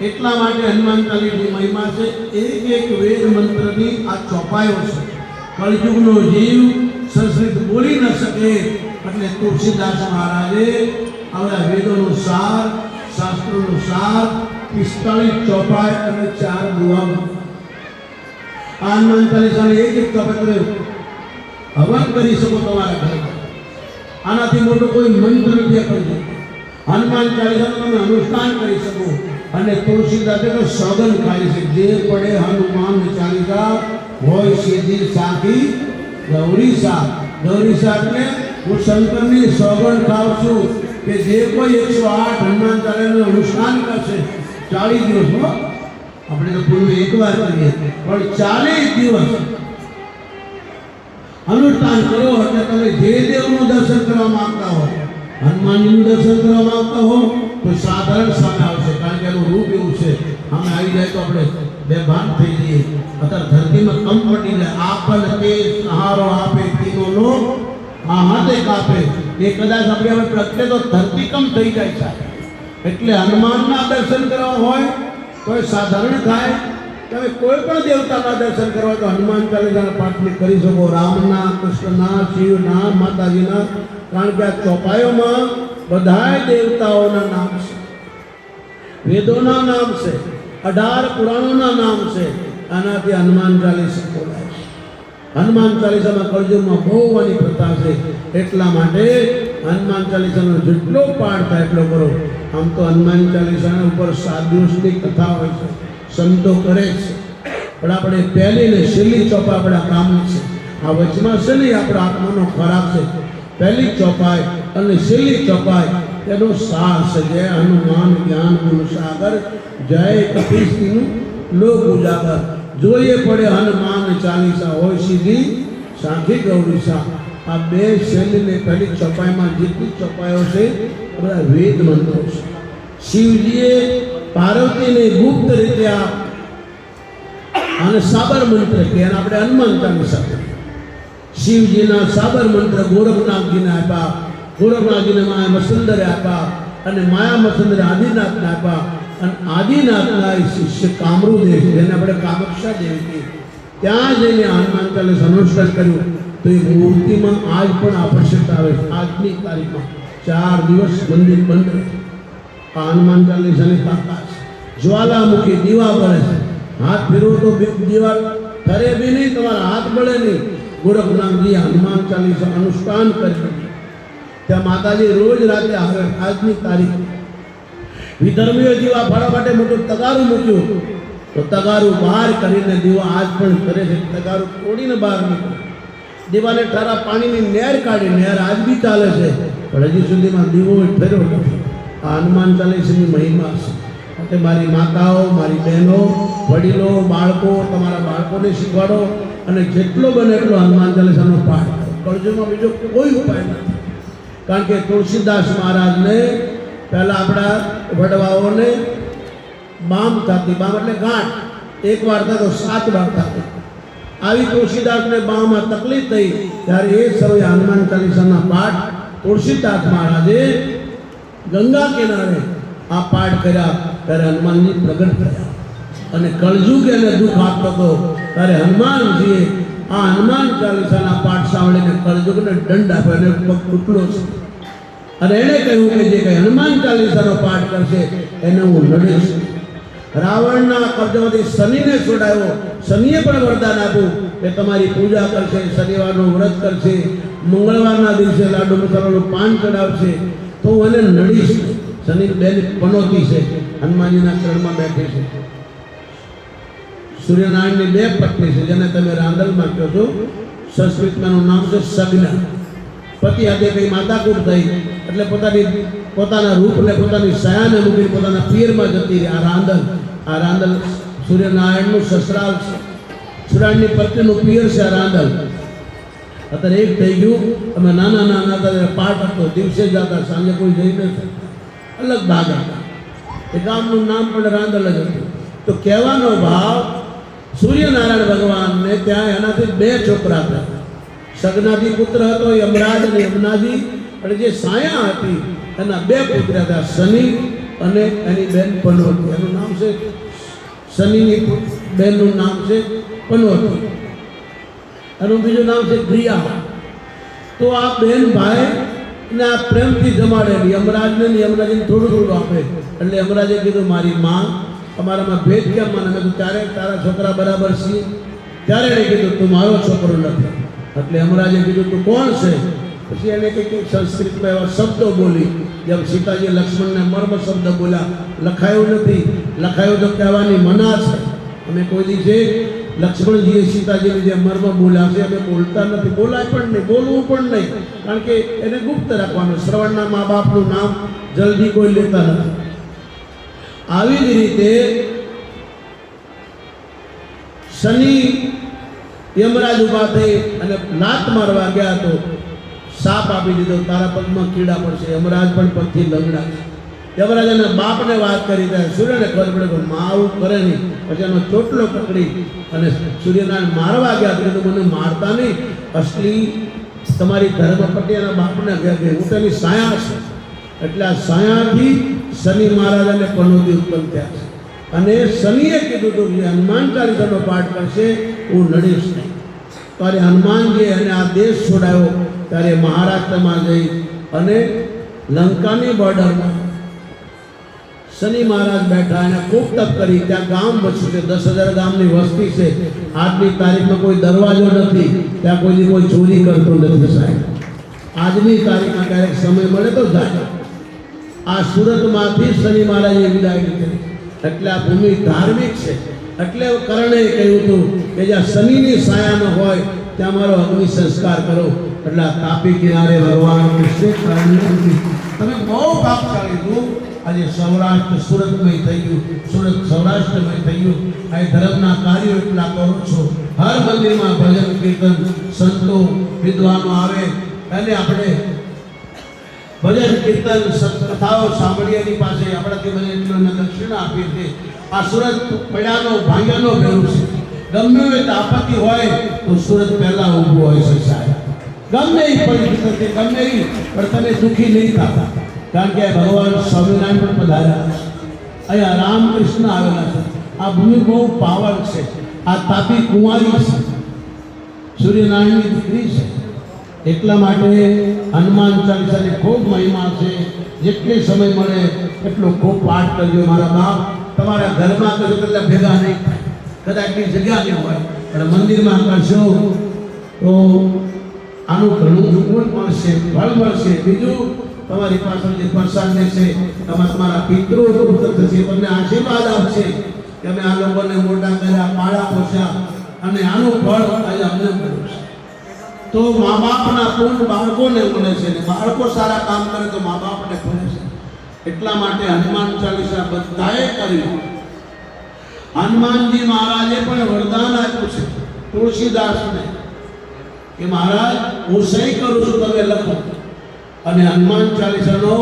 Speaker 1: એટલા માટે હનુમાન ચાલીસાની મહિમા છે. એક વેદ મંત્રની આ ચોપાયો છે. કળયુગનો જીવ સંસ્કૃત બોલી ન શકે એટલે તુલસીદાસ મહારાજે આવડા વેદોનો સાર, શાસ્ત્રોનો સાર 45 ચોપાઈ અને 4 દુઆ. આ હનુમાન ચાલીસાને એક ચોપાઈ હવન કરી શકો તમારા ઘરે. આનાથી મોટો કોઈ મંત્ર નથી કરજો. હનુમાન ચાલીસાનું તમે અનુષ્ઠાન કરી શકો. અને તુલસીદાસે તો સોગન ખાઈ છે, જે પડે હનુમાન ચાલીસા હોય સીધી સાખી ગૌરીસા. ગૌરીસા એટલે હું શંકરની સોગન ખાઉં છું કે જે કોઈ 108 હનુમાન ચાલીસાનું અનુષ્ઠાન કરશે 40 દિવસમાં, આપણે તો પૂર્વે એકવાર કરીએ પણ 40 દિવસ અનુષ્ઠાન કરો એટલે તમે જે દેવનું દર્શન કરવા માંગતા હો, હનુમાનજીનું દર્શન કરવા માંગતા હો તો સાધારણ સામે આવશે. કારણ કે એનું રૂપ એવું છે. અમે આવી જાય તો આપણે બેભાન થઈ જઈએ. અત્યારે ધરતીમાં કમ પડી જાય. આપન તે સહારો આપે તીનો લોક આ હાથે કાપે. એ કદાચ આપણે હવે પ્રગટે તો ધરતી કમ થઈ જાય છે. એટલે હનુમાનના દર્શન કરવા હોય તો એ સાધારણ થાય. તમે કોઈ પણ દેવતાના દર્શન કરવા તો હનુમાન ચાલીસાના પાઠને કરી શકો. રામના, કૃષ્ણના, શિવના, માતાજીના. કારણ કે આ ચોપાયોમાં બધાય દેવતાઓના નામ છે, વેદોના નામ છે, 18 પુરાણોના નામ છે. આનાથી હનુમાન ચાલીસા બોલાય છે. હનુમાન ચાલીસામાં કળયુગમાં બહુ વાની પ્રથા છે. એટલા માટે હનુમાન ચાલીસાનો જેટલો પાઠ થાય એટલો કરો. આમ તો હનુમાન ચાલીસાના ઉપર 7 દિવસની કથા હોય છે, સંતો કરે છે. પણ આપણે પહેલી ને છેલ્લી ચોપા આપણા કામની છે. આ વચમાં છે ને આપણા આત્માનો ખોરાક છે. પહેલી ચોપાઈ અને છેલ્લી ચોપાઈ તેનો સાર છે. જય હનુમાન જ્ઞાન ગુણ સાગર, જય કપીશનું લોક ઉજાગર. જોઈએ પડે હનુમાન ચાલીસા હોય સીધી સાખી ગૌરીસા. આ બે શૈલીને પહેલી ચોપાઈમાં જેટલી ચોપાઈઓ છે એ બધા વેદ મંત્રો છે. શિવજીએ પાર્વતીને ગુપ્ત રીતે અને સાબર મંત્ર કે એને આપણે હનુમાન ચાલીસા કહીએ. શિવજીના સાબર મંત્ર ગોરખનાથજીને આપ્યા, ગોરખનાથજીને માયા મસંદરે આપ્યા અને માયા મસંદરે આદિનાથને આપ્યા અને આદિનાથના શિષ્ય કામરૂદેવ જેને આપણે કામક્ષા દેવી ત્યાં જઈને હનુમાન ચાલીસા અનુષ્ઠાન કર્યું. તો એ મૂર્તિમાં આજ પણ આકર્ષિત આવે છે. આજની તારીખમાં 4 દિવસ મંદિર બંધ રહે. આ હનુમાન ચાલીસાની તાકાત છે. જ્વાલામુખી દીવા બળે છે, હાથ ફેરવો તો દીવા ઠરે બી નહીં, તમારા હાથ બળે નહીં. ગોરખનાથજી હનુમાન ચાલીસા અનુષ્ઠાન કરી ત્યાં માતાજી રોજ રાતે આવે. આજની તારીખ વિધર્મીઓ દીવા ફાળવા માટે મોટું તગારું મૂક્યું તો તગારું બહાર કરીને દીવા આજ પણ કરે છે. તગારું તોડીને બહાર નીકળે, દીવાને ઠારા પાણીની નહેર કાઢી, નહેર આજ બી ચાલે છે પણ હજી સુધીમાં દીવો ફેરવો નથી. આ હનુમાન ચાલીસાની મહિમા છે. એટલે મારી માતાઓ, મારી બહેનો, વડીલો, બાળકો, તમારા બાળકોને શીખવાડો અને જેટલો બને એટલો હનુમાન ચાલીસાનો પાઠ કરો. કળજુગમાં બીજો કોઈ ઉપાય નથી. કારણ કે તુલસીદાસ મહારાજને પહેલાં આપણા વડવાઓને બામ થતી, બામ એટલે ગાંઠ, એક વાર થાય તો 7 વાર થતી. આવી તુલસીદાસને બામાં તકલીફ થઈ ત્યારે એ સમયે હનુમાન ચાલીસાના પાઠ તુલસીદાસ મહારાજે ગંગા કિનારે આ પાઠ કર્યા ત્યારે હનુમાનજી પ્રગટ થયા અને કળજુગ એને દુઃખ આપતો હતો ત્યારે હનુમાનજીએ આ હનુમાન ચાલીસાના પાઠ સાંભળીને કળજુગને દંડ આપ્યો અને પગ તૂટલો છે અને એણે કહ્યું કે જે કંઈ હનુમાન ચાલીસાનો પાઠ કરશે એને હું લડીશ. રાવણના કબ્જામાંથી શનિને છોડાયો. શનિએ પણ વરદાન આપ્યું કે તમારી પૂજા કરશે, શનિવારનું વ્રત કરશે, મંગળવારના દિવસે લાડુ મસાલાનું પાન ચડાવશે તો હું એને લડીશ. શનિ બેન પનોતી છે, હનુમાનજીના ચરણમાં બેઠી છે. સૂર્યનારાયણની 2 પત્ની છે જેને તમે રાંદલમાં કહો છો. સંસ્કૃતમાં નામ છે સગ્ના. પતિ હાથે કઈ માતાકૂટ થઈ એટલે પોતાના રૂપને પોતાની સયાને મૂકીને પોતાના પિયરમાં જતી રહી. આ રાંદલ સૂર્યનારાયણનું સસરાલ છે. સૂર્યનારાયણની પત્નીનું પિયર છે આ રાંદલ. અત્યારે એક થઈ ગયું. અમે નાના હતા પાઠ હતો, દિવસે જતા, સાંજે કોઈ જઈ નથી, અલગ ભાગ હતા. એ ગામનું નામ પણ રાંદલ જ હતું. તો કહેવાનો ભાવ સૂર્યનારાયણ ભગવાનને ત્યાં એનાથી 2 છોકરા હતા. સગનાથી પુત્ર હતો યમરાજ અને યમુનાજી, અને જે સાયા હતી એના 2 પુત્ર હતા, શનિ અને એની બેન પનોતી. એનું નામ છે શનિની બેનનું નામ છે પનોતી, એનું બીજું નામ છે ગ્રિયા. તો આ બેન ભાઈ ને આ પ્રેમથી જમાડે. યમરાજને યમરાજીને થોડું આપે. એટલે યમરાજે કીધું મારી માં તમારામાં ભેદ કેમ માને? મેં કીધું ત્યારે તારા છોકરા બરાબર છીએ. ત્યારે એણે કીધું તું મારો છોકરો નથી. એટલે યમરાજે કીધું તું કોણ છે? પછી એને કંઈક સંસ્કૃતમાં એવા શબ્દો બોલી જેમ સીતાજી લક્ષ્મણને મર્મ શબ્દ બોલ્યા. લખાયું નથી, લખાયું તો કહેવાની મના છે. અમે કોઈ દિવસે લક્ષ્મણજીએ સીતાજીને જે મર્મ બોલ્યા છે અમે બોલતા નથી, બોલાય પણ નહીં, બોલવું પણ નહીં, કારણ કે એને ગુપ્ત રાખવાનું. શ્રવણના મા બાપનું નામ જલ્દી કોઈ લેતા નથી. આવી જ રીતે શનિ યમરાજ ઉભા થઈ અને લાત મારવા ગયા તો સાપ આપી દીધો, તારા પગમાં કીડા પડશે. યમરાજ પણ પગથી લંગડા છે. યમરાજ એના બાપને વાત કરી ત્યારે સૂર્યને ખબર પડે કે મા આવું કરે નહીં. પછી એનો ચોટલો પકડી અને સૂર્યનારાયણ મારવા ગયા. તો મને મારતા નહીં, અસલી તમારી ધર્મપતિ એના બાપને ગયા કે હું તેની સાયા છે. એટલે આ સાયાથી શનિ મહારાજ અને પનોતી ઉત્પન્ન થયા છે. અને શનિએ કીધું હતું કે હનુમાન ચાલીસાનો પાઠ કરશે હું લડીશ નહીં. ત્યારે હનુમાનજી એને આ દેશ છોડાયો ત્યારે મહારાષ્ટ્રમાં જઈ અને લંકાની બોર્ડરમાં શનિ મહારાજ બેઠા એને ખૂબ તપ કરી. ત્યાં ગામ વચ્ચે છે, 10,000 ગામની વસ્તી છે. આજની તારીખમાં કોઈ દરવાજો નથી, ત્યાં કોઈ ચોરી કરતું નથી સાહેબ. આજની તારીખમાં ક્યારેક સમય મળે તો જાય. આ સુરતમાંથી શનિ મહારાજે વિદાય લીધી. એટલે આ ભૂમિ ધાર્મિક છે. એટલે કર્ણે કહ્યું હતું કે જ્યાં શનિની સાયા ન હોય ત્યાં મારો અગ્નિ સંસ્કાર કરો. એટલે આ તાપી કિનારે ભગવાન કૃષ્ણ તમે બહુ ભાગશાળી છો. આજે સૌરાષ્ટ્ર સુરતમય થઈ ગયું, સુરત સૌરાષ્ટ્રમય થઈ ગયું. આ ધર્મના કાર્યો એટલા કરો છો. હર મંદિરમાં ભજન કીર્તન સંતો વિદ્વાનો આવે અને આપણે ભજન કીર્તન કથાઓ સાંભળીએની પાસે આપણાથી બને એટલું દક્ષિણા આપીએ છીએ. આ સુરત પડ્યાનો ભાગ્યનો ભેરું છે. ગમે તે આપત્તિ હોય તો સુરત પહેલા ઊભું હોય છે સાહેબ. ગમે એ પરિસ્થિતિ ગમે એ પણ તમે દુઃખી નહીં થતા, કારણ કે ભગવાન સ્વામિનારાયણ પણ પધાર્યા છે. અહીંયા રામકૃષ્ણ આવેલા છે. આ ભૂમિ બહુ પાવન છે. આ તાપી કુંવારી છે, સૂર્યનારાયણની દીકરી છે. એટલા માટે હનુમાન ચાલીસાની ખૂબ મહિમા છે. જેટલે સમય મળે એટલો ખૂબ પાઠ કરજો મારા બાપ. તમારા ઘરમાં કરજો એટલે ભેગા નહીં થાય, કદાચની જગ્યા નહીં હોય પણ મંદિરમાં કરશો તો આનું ઘણું ગુણ મળશે, ફળ મળશે. બીજું તમારી પાછળ જે પ્રસાદ છે એમાં તમારા પિતૃ થશે, તમને આશીર્વાદ આપશે કે અમે આ લોકોને મોટા કર્યા, પાળા પોસ્યા અને આનું ફળ આજે અમને મળ્યું છે. તો મા બાપના પૂર્ણ બાળકોને મળે છે ને બાળકો સારા કામ કરે તો મા બાપને મળે છે. એટલા માટે હનુમાન ચાલીસા બધાએ કર્યું. હનુમાનજી મહારાજે પણ વરદાન આપ્યું છે તુલસીદાસને કે મહારાજ હું સહી કરું છું, તમે લખો. અને હનુમાન ચાલીસાનો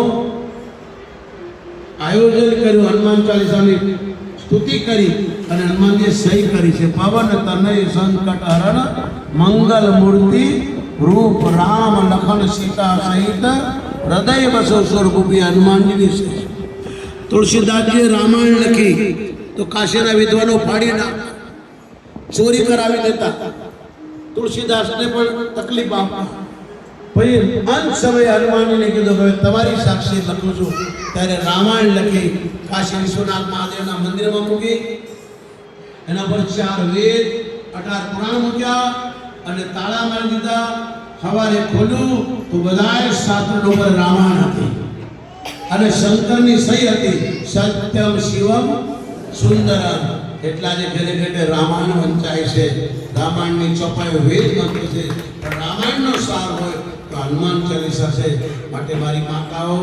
Speaker 1: આયોજન કર્યું, હનુમાન ચાલીસાની સ્તુતિ કરી અને હનુમાનજીએ સહી કરી છે. પવન તનય સંકટ હરણ મંગલ મૂર્તિ રૂપ રામ લખન સીતા સહિત હૃદય બસો સ્વરૂપી હનુમાનજીની સહી. તુલસીદાસજીએ રામાયણ લખી તો કાશીના વિદ્વાનો ફાડી નાખતા, ચોરી કરાવી દેતા. તુલસીદાસને પણ તકલીફ આપતા. પછી અંત સમયે હનુમાનજીને કીધું કે તમારી સાક્ષી લખું છું. ત્યારે રામાયણ લખી કાશી વિશ્વનાથ મહાદેવના મંદિરમાં મૂકી. એના પર 4 વેદ 18 પુરાણ મૂક્યા અને તાળા મારી દીધા. સવારે ખોલ્યું તો બધાએ શાસ્ત્રો પર રામાયણ હતી અને શંકરની સહી હતી, સત્યમ શિવમ સુંદરમ. એટલા જે ઘરે ઘરે રામાયણ વંચાય છે. રામાયણની ચોપાઈ વેદ મંત્ર છે, પણ રામાયણનો સાર હોય તો હનુમાન ચાલીસા છે. માટે મારી માતાઓ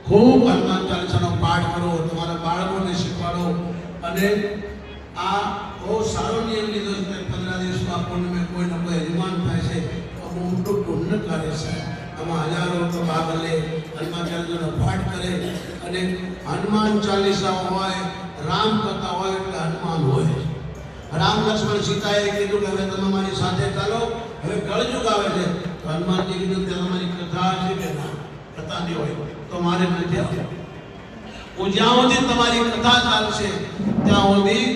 Speaker 1: ખૂબ હનુમાન ચાલીસાનો પાઠ કરો, તમારા બાળકોને શીખવાડો. અને આ બહુ સારો નિયમ લીધો છે. 15 દિવસમાં પૂર્ણિમે કોઈને કોઈ હનુમાન થાય છે તો બહુ મોટું પુણ્ય કાર્ય છે. આમાં હજારો લોકો ભાગ લે, હનુમાન ચાલીસાનો પાઠ કરે. અને હનુમાન ચાલીસા હોય, રામ કથા હોય એટલે હનુમાન હોય. રામ લક્ષ્મણ સીતાએ કીધું કે હવે તમે મારી સાથે ચાલો, હવે કળયુગ આવે છે. તો હનુમાનજી કીધું કે તમારી કથા છે કે ના, કથા નહીં હોય તો મારે નથી આવવું. હું જ્યાં સુધી તમારી કથા ચાલશે ત્યાં સુધી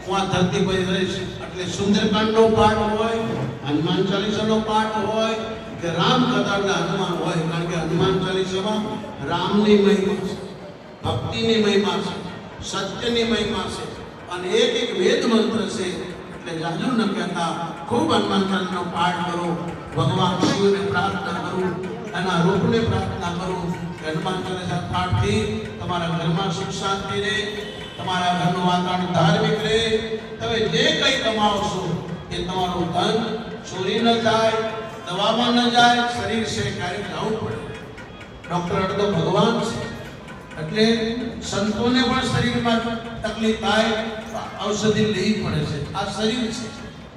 Speaker 1: હું આ ધરતી પર રહીશ. એટલે સુંદરકાંડનો પાઠ હોય, હનુમાન ચાલીસાનો પાઠ હોય કે રામ કથા એટલે હનુમાન હોય. કારણ કે હનુમાન ચાલીસામાં રામની મહિમા છે, ભક્તિની મહિમા છે, સત્યની મહિમા છે અને એક વેદ મંત્ર છે. એટલે જાજુ ન કહેતા ખૂબ હનુમાન ચાલીસાનો પાઠ કરો. ભગવાન શિવને પ્રાર્થના કરું, એના રૂપને પ્રાર્થના કરું કે હનુમાન ચાલીસા પાઠથી તમારા ઘરમાં સુખ શાંતિ રહે, તમારા ઘરનું વાતાવરણ ધાર્મિક રહે. તમે જે કંઈ કમાવશો એ તમારું ધન ચોરી ન જાય, દવામાં ન જાય, શરીર છે ક્યારેક જવું પડે. ડૉક્ટર અડધો ભગવાન છે. એટલે સંતોને પણ શરીરમાં તકલીફ થાય ઔષધિ લેવી પડે છે. આ શરીર છે,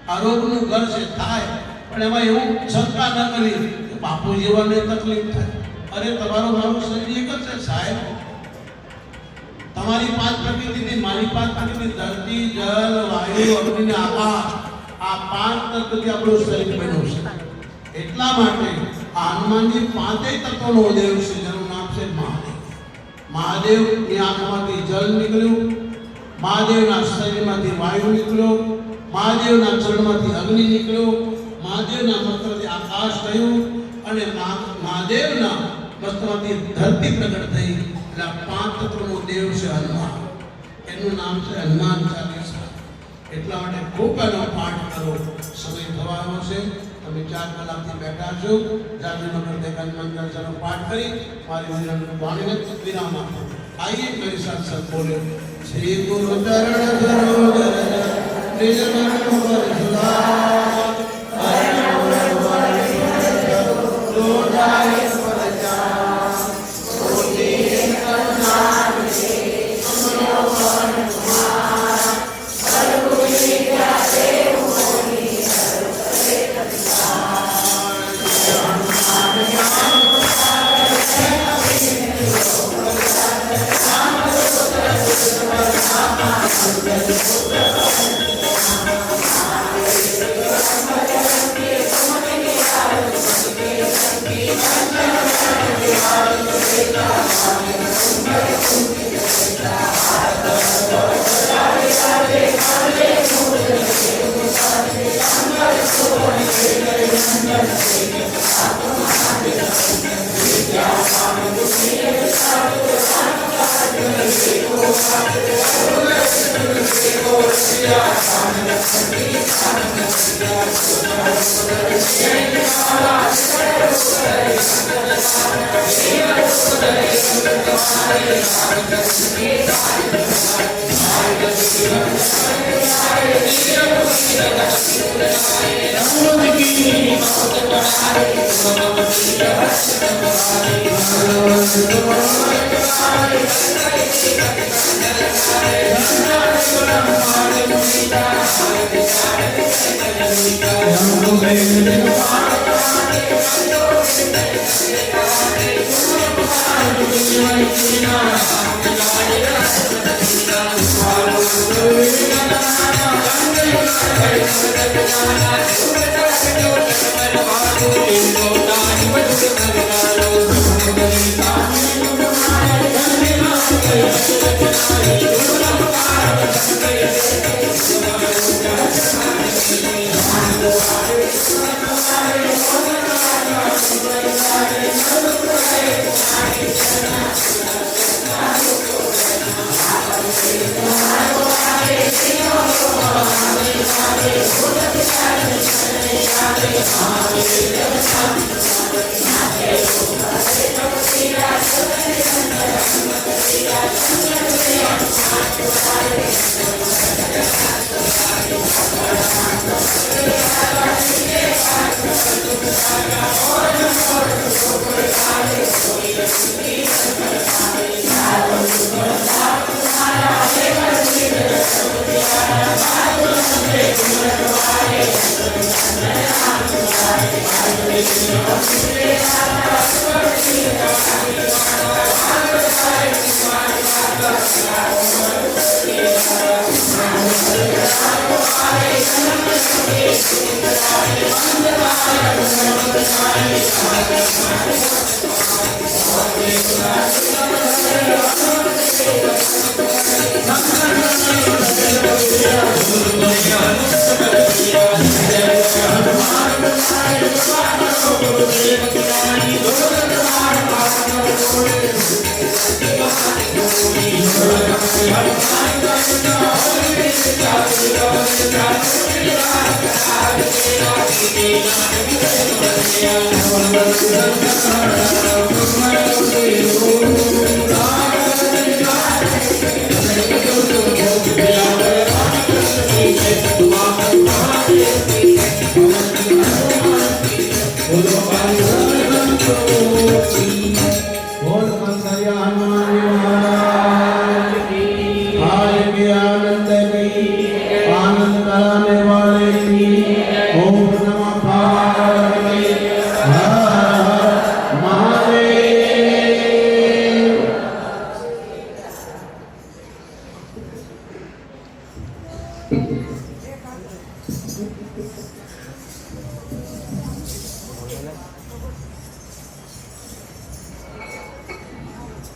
Speaker 1: આ રોગનું ઘર છે, થાય. પણ એમાં એવું શંકા ન કરી કે બાપુ જેવાને તકલીફ થાય. અરે તમારું મારું શરીર એક જ છે સાહેબ. તમારી 5 પ્રકૃતિની, મારી 5 પ્રકૃતિ, ધરતી જલ વાયુ અગ્નિ ને આકાશ, આ 5 તત્વથી આપણું શરીર બન્યું છે. એટલા માટે આ હનુમાનજી 5 તત્વનો દેવ છે, જેનું નામ છે મહાદેવ. મહાદેવની આંખમાંથી જલ નીકળ્યું, મહાદેવના શરીરમાંથી વાયુ નીકળ્યો, મહાદેવના ચરણમાંથી અગ્નિ નીકળ્યો, મહાદેવના મંત્રથી આકાશ થયું અને મહાદેવના વસ્ત્રમાંથી ધરતી પ્રગટ થઈ. એટલે 5 તત્વનો દેવ છે હનુમાન. એનું નામ છે હનુમાન ચાલીસા. એટલા માટે ખૂબ એનો પાઠ કરો. સમય થવા આવ્યો છે, તમે 4 કલાકથી બેઠા છો. જાદુનગર દેખ હનુમાન ચાલીસાનો પાઠ કરી મારી વાણીને વિરામ આપો. આइए मेरे साथ सब बोले श्री गुरु चरण सरोज निज मन पर सुधार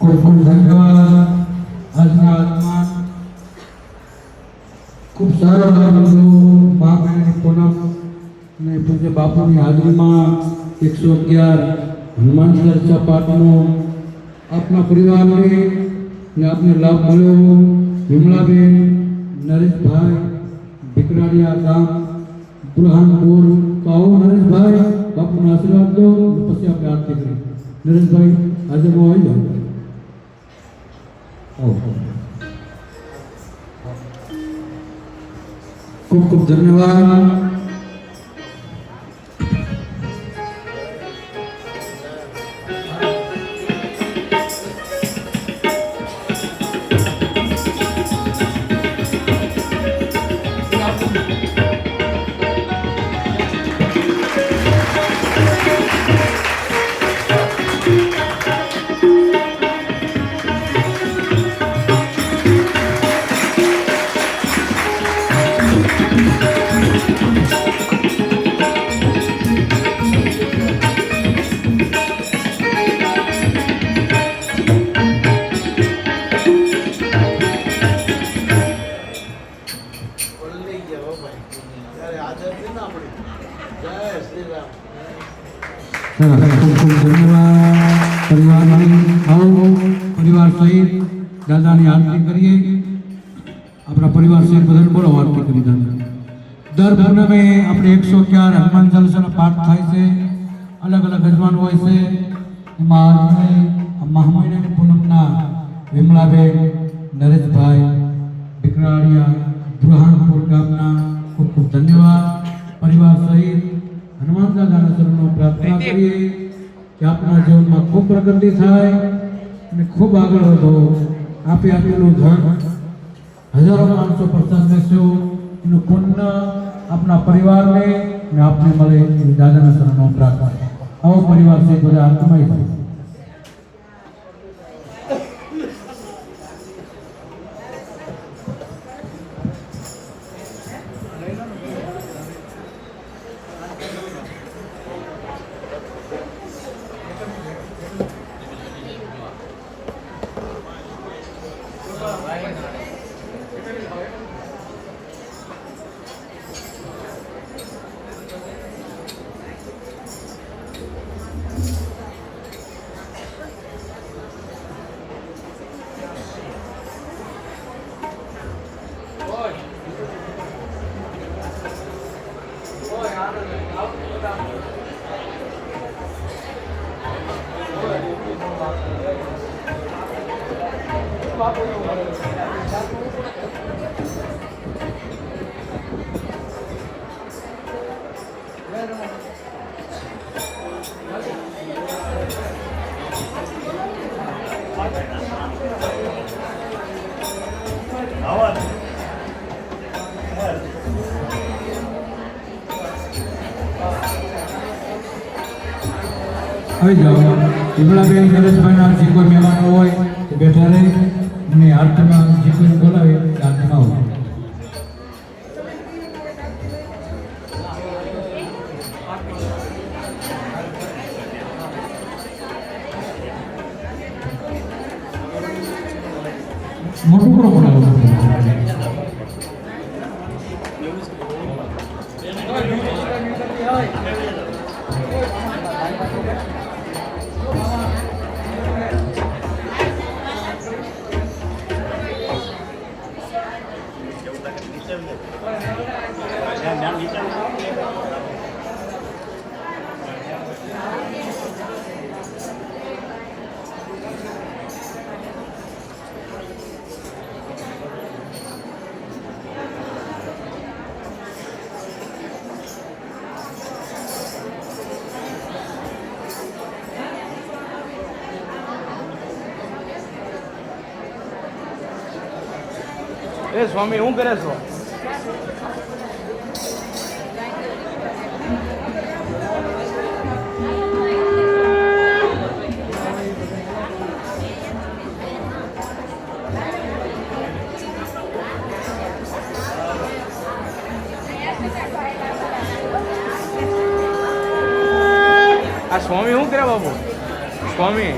Speaker 2: ખૂબ ખૂબ ધન્યવાદ. આજના આત્મા ખૂબ સારો લાગ્યો. મહામહિનાની પૂનમ અને પૂજ્ય બાપુની હાજરીમાં 111 હનુમાન ચાલીસા પાઠનો આપના પરિવારને ને આપને લાભ મળ્યો. વિમલાબેન, નરેશભાઈ, ભીકરાડિયા ગામ, બુરહાનપુર. તો આવો નરેશભાઈ, બાપુના આશીર્વાદ લો, પછી આપણે આરતી કરીએ. નરેશભાઈ હાજરમાં આવી જાઓ. ખૂબ ખૂબ ધન્યવાદ. ખૂબ ખૂબ ધન્યવાદ પરિવારની. આવો પરિવાર સહિત દાદાની આરતી કરીએ. આપણા પરિવાર સહિત બધાને બોલો આરતી કરી દાદા. દર પૂનમે આપણે 111 હનુમાન ચાલીસાના પાઠ થાય છે. અલગ અલગ હનુમાન હોય છે. એમાં મહામહિનાની પૂનમના વિમલાબેન, નરેશભાઈ વિકરાળિયા, બુરહાનપુર ગામના ખૂબ ખૂબ ધન્યવાદ. પરિવાર સહિત હનુમાન દાદાના ચરણોમાં પ્રાર્થના કરીએ કે આપણા જીવનમાં ખૂબ પ્રગતિ થાય અને ખૂબ આગળ વધો. આપે આપેલું ધન હજારો માણસો પ્રસાદ લેશો, એનું પુણ્ય આપણા પરિવારને અને આપને મળે એવી દાદાના ચરણોમાં પ્રાર્થના. આવો પરિવાર સહિત બધા આત્માઈ થાય. આવી જાઓ. વિમલાબેન, નરેશભાઈના જે કોઈ મહેમાનો હોય તે બેઠા રહે અને આરતીમાં જે કોઈ બોલાવે તે આરતીમાં હોય. મોટું કરો બોલાવો.
Speaker 4: એ સ્વામી શું કરે છો? આ સ્વામી શું કરે બાબુ? સ્વામી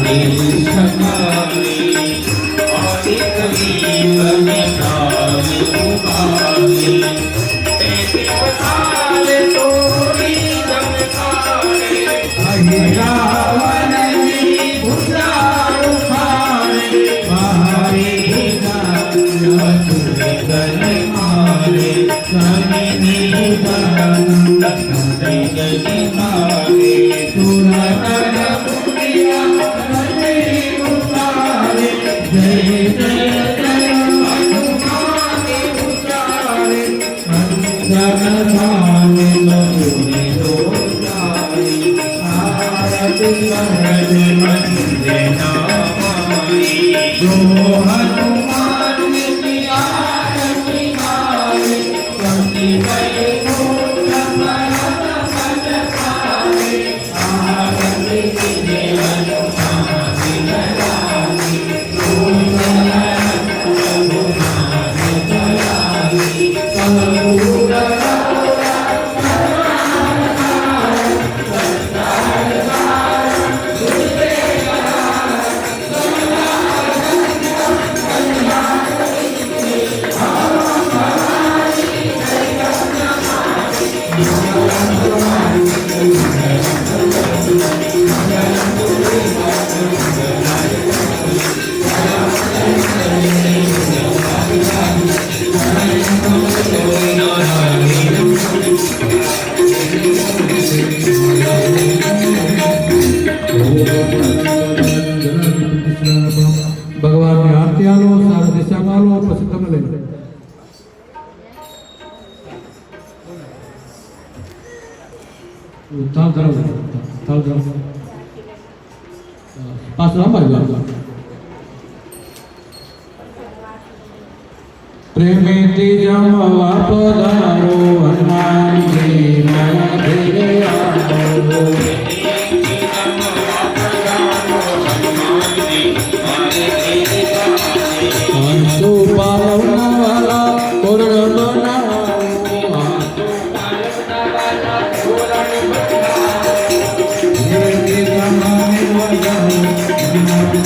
Speaker 3: Thank you.
Speaker 2: ભગવાનની આરતી આલો, સારા દિશામાં આલો, પછી તમે લઈ લો. તાલ ધરાવો, તાલ ધરાવો. પાછળ આંબાઈ જાઓ. પ્રેમેથી જમવા પધારો હનુમાનજી મારા ઘેરે આવો. હંસો પાલવના વાલા તોરણ બનાવો. પ્રેમેથી જમવા પધારો હનુમાનજી મારા ઘેરે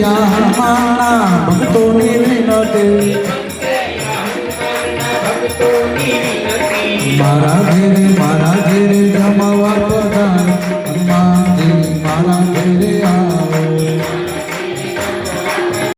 Speaker 2: આવો. ભક્તોને વિનતી મારા ઘેરે જમા